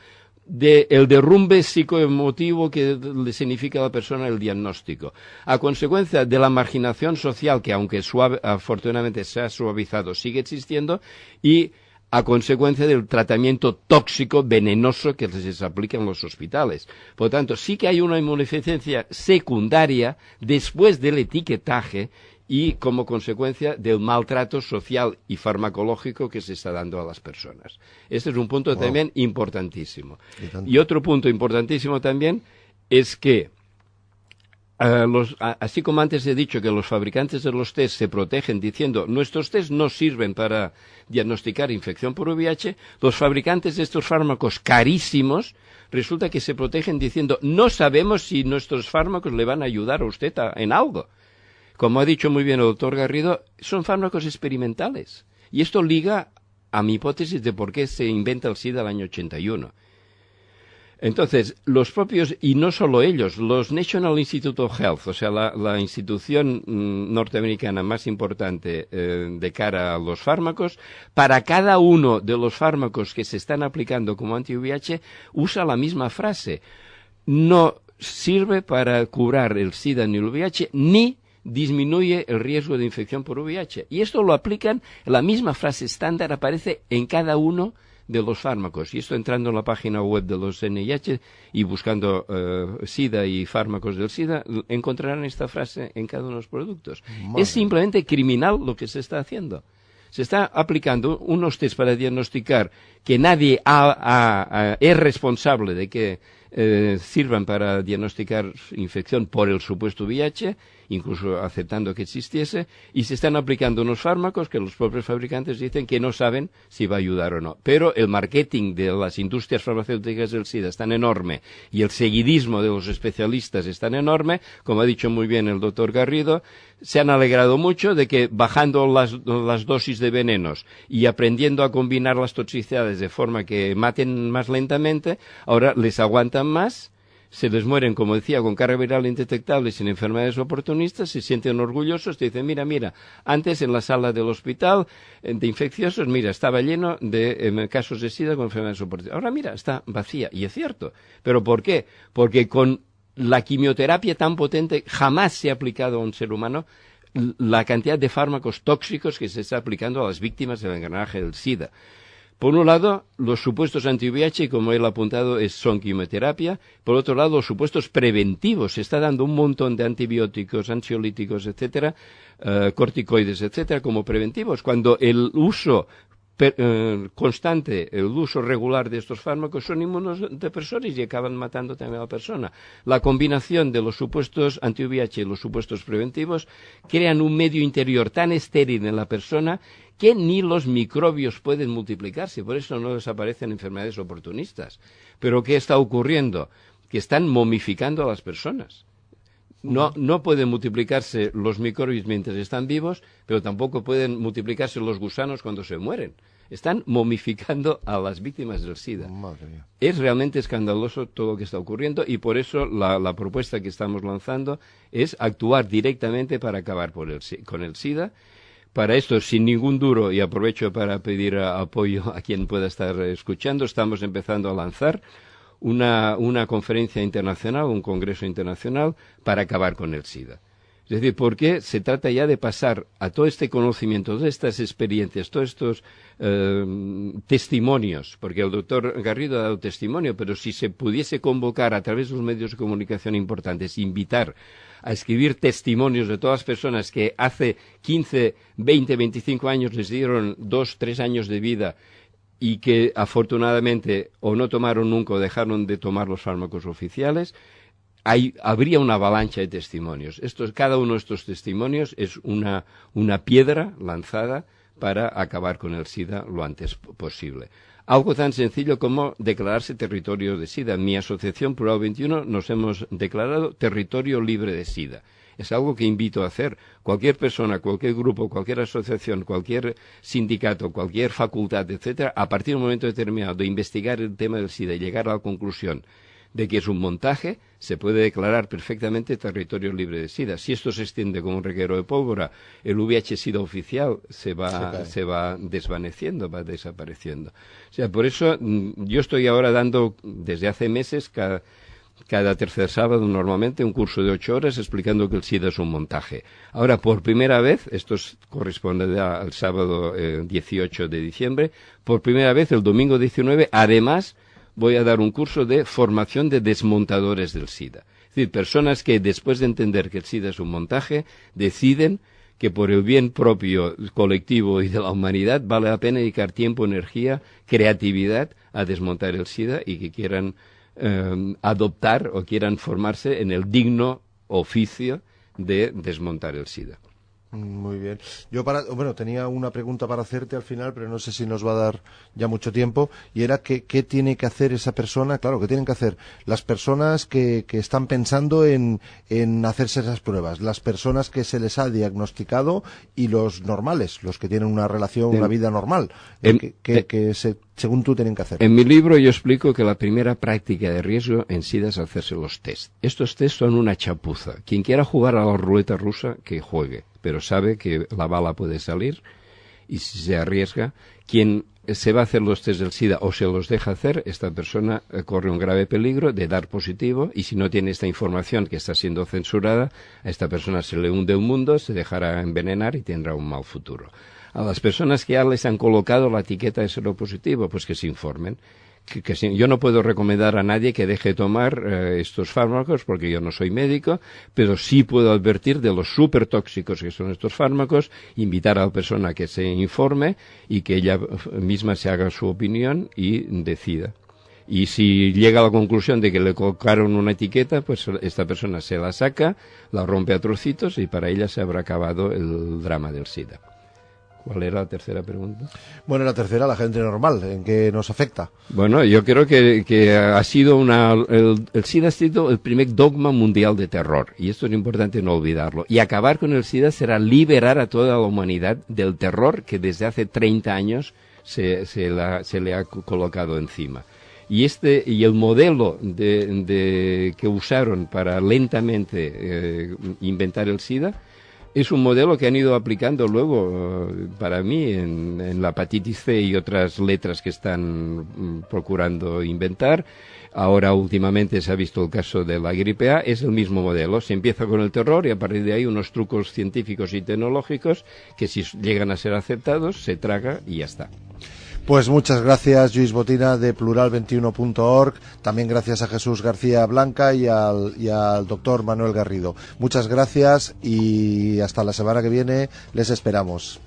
del derrumbe psicoemotivo que le significa a la persona el diagnóstico, a consecuencia de la marginación social que, aunque afortunadamente se ha suavizado, sigue existiendo, y a consecuencia del tratamiento tóxico, venenoso que se les aplica en los hospitales. Por lo tanto, sí que hay una inmunodeficiencia secundaria después del etiquetaje y como consecuencia del maltrato social y farmacológico que se está dando a las personas. Este es un punto también importantísimo. Y otro punto importantísimo también es que, así como antes he dicho que los fabricantes de los test se protegen diciendo nuestros test no sirven para diagnosticar infección por VIH, los fabricantes de estos fármacos carísimos resulta que se protegen diciendo no sabemos si nuestros fármacos le van a ayudar a usted en algo. Como ha dicho muy bien el doctor Garrido, son fármacos experimentales. Y esto liga a mi hipótesis de por qué se inventa el SIDA el año 81. Entonces, los propios, y no solo ellos, los National Institute of Health, o sea, la institución norteamericana más importante de cara a los fármacos, para cada uno de los fármacos que se están aplicando como anti-VIH, usa la misma frase. No sirve para curar el SIDA ni el VIH, ni disminuye el riesgo de infección por VIH. Y esto lo aplican, la misma frase estándar aparece en cada uno de los fármacos. Y esto entrando en la página web de los NIH y buscando SIDA y fármacos del SIDA, encontrarán esta frase en cada uno de los productos. Es simplemente criminal lo que se está haciendo. Se está aplicando unos test para diagnosticar que nadie es responsable de que sirvan para diagnosticar infección por el supuesto VIH, incluso aceptando que existiese, y se están aplicando unos fármacos que los propios fabricantes dicen que no saben si va a ayudar o no. Pero el marketing de las industrias farmacéuticas del SIDA es tan enorme y el seguidismo de los especialistas es tan enorme, como ha dicho muy bien el doctor Garrido, se han alegrado mucho de que bajando las dosis de venenos y aprendiendo a combinar las toxicidades de forma que maten más lentamente, ahora les aguantan más, se les mueren, como decía, con carga viral indetectable y sin enfermedades oportunistas, se sienten orgullosos, te dicen, mira, antes en la sala del hospital de infecciosos, mira, estaba lleno de casos de SIDA con enfermedades oportunistas. Ahora mira, está vacía, y es cierto. ¿Pero por qué? Porque con la quimioterapia tan potente jamás se ha aplicado a un ser humano la cantidad de fármacos tóxicos que se está aplicando a las víctimas del engranaje del SIDA. Por un lado, los supuestos anti-VIH, como él ha apuntado, son quimioterapia. Por otro lado, los supuestos preventivos. Se está dando un montón de antibióticos, ansiolíticos, etcétera, corticoides, etcétera, como preventivos, cuando el uso constante, el uso regular de estos fármacos son inmunodepresores y acaban matando también a la persona. La combinación de los supuestos anti-VIH y los supuestos preventivos crean un medio interior tan estéril en la persona que ni los microbios pueden multiplicarse, por eso no desaparecen enfermedades oportunistas. Pero ¿qué está ocurriendo? Que están momificando a las personas. No pueden multiplicarse los microbios mientras están vivos, pero tampoco pueden multiplicarse los gusanos cuando se mueren. Están momificando a las víctimas del SIDA. Madre mía. Es realmente escandaloso todo lo que está ocurriendo y por eso la propuesta que estamos lanzando es actuar directamente para acabar con el SIDA. Para esto, sin ningún duro, y aprovecho para pedir apoyo a quien pueda estar escuchando, estamos empezando a lanzar una conferencia internacional, un congreso internacional para acabar con el SIDA. Es decir, porque se trata ya de pasar a todo este conocimiento, todas estas experiencias, todos estos testimonios, porque el doctor Garrido ha dado testimonio, pero si se pudiese convocar a través de los medios de comunicación importantes, invitar a escribir testimonios de todas las personas que hace 15, 20, 25 años les dieron 2, 3 años de vida y que afortunadamente o no tomaron nunca o dejaron de tomar los fármacos oficiales, habría una avalancha de testimonios. Cada uno de estos testimonios es una piedra lanzada para acabar con el SIDA lo antes posible. Algo tan sencillo como declararse territorio de SIDA. En mi asociación Plural 21 nos hemos declarado territorio libre de SIDA. Es algo que invito a hacer. Cualquier persona, cualquier grupo, cualquier asociación, cualquier sindicato, cualquier facultad, etcétera, a partir de un momento determinado de investigar el tema del SIDA y llegar a la conclusión de que es un montaje, se puede declarar perfectamente territorio libre de SIDA. Si esto se extiende como un reguero de pólvora, el VIH-SIDA oficial se va desvaneciendo, va desapareciendo. O sea, por eso yo estoy ahora dando, desde hace meses, cada tercer sábado normalmente, un curso de 8 horas explicando que el SIDA es un montaje. Ahora, por primera vez, esto corresponde al sábado 18 de diciembre, por primera vez, el domingo 19, además, voy a dar un curso de formación de desmontadores del SIDA. Es decir, personas que después de entender que el SIDA es un montaje, deciden que por el bien propio, colectivo y de la humanidad vale la pena dedicar tiempo, energía, creatividad a desmontar el SIDA y que quieran adoptar o quieran formarse en el digno oficio de desmontar el SIDA. Muy bien. Yo tenía una pregunta para hacerte al final, pero no sé si nos va a dar ya mucho tiempo, y era qué tiene que hacer esa persona, claro, qué tienen que hacer las personas que están pensando en hacerse esas pruebas, las personas que se les ha diagnosticado y los normales, los que tienen una relación, una vida normal, según tú tienen que hacer. En mi libro yo explico que la primera práctica de riesgo en SIDA es hacerse los test. Estos test son una chapuza. Quien quiera jugar a la ruleta rusa, que juegue, pero sabe que la bala puede salir y si se arriesga, quien se va a hacer los test del SIDA o se los deja hacer, esta persona corre un grave peligro de dar positivo y si no tiene esta información que está siendo censurada, a esta persona se le hunde un mundo, se dejará envenenar y tendrá un mal futuro. A las personas que ya les han colocado la etiqueta de seropositivo, pues que se informen. Yo no puedo recomendar a nadie que deje de tomar estos fármacos porque yo no soy médico, pero sí puedo advertir de los súper tóxicos que son estos fármacos, invitar a la persona a que se informe y que ella misma se haga su opinión y decida. Y si llega a la conclusión de que le colocaron una etiqueta, pues esta persona se la saca, la rompe a trocitos y para ella se habrá acabado el drama del SIDA. ¿Cuál era la tercera pregunta? Bueno, la tercera, la gente normal, ¿en qué nos afecta? Bueno, yo creo que ha sido el SIDA ha sido el primer dogma mundial de terror, y esto es importante no olvidarlo. Y acabar con el SIDA será liberar a toda la humanidad del terror que desde hace 30 años se le ha colocado encima. Y el modelo que usaron para lentamente inventar el SIDA es un modelo que han ido aplicando luego, para mí, en la hepatitis C y otras letras que están procurando inventar. Ahora, últimamente, se ha visto el caso de la gripe A. Es el mismo modelo. Se empieza con el terror y a partir de ahí unos trucos científicos y tecnológicos que si llegan a ser aceptados, se traga y ya está. Pues muchas gracias, Lluís Botina, de plural21.org. También gracias a Jesús García Blanca y al doctor Manuel Garrido. Muchas gracias y hasta la semana que viene les esperamos.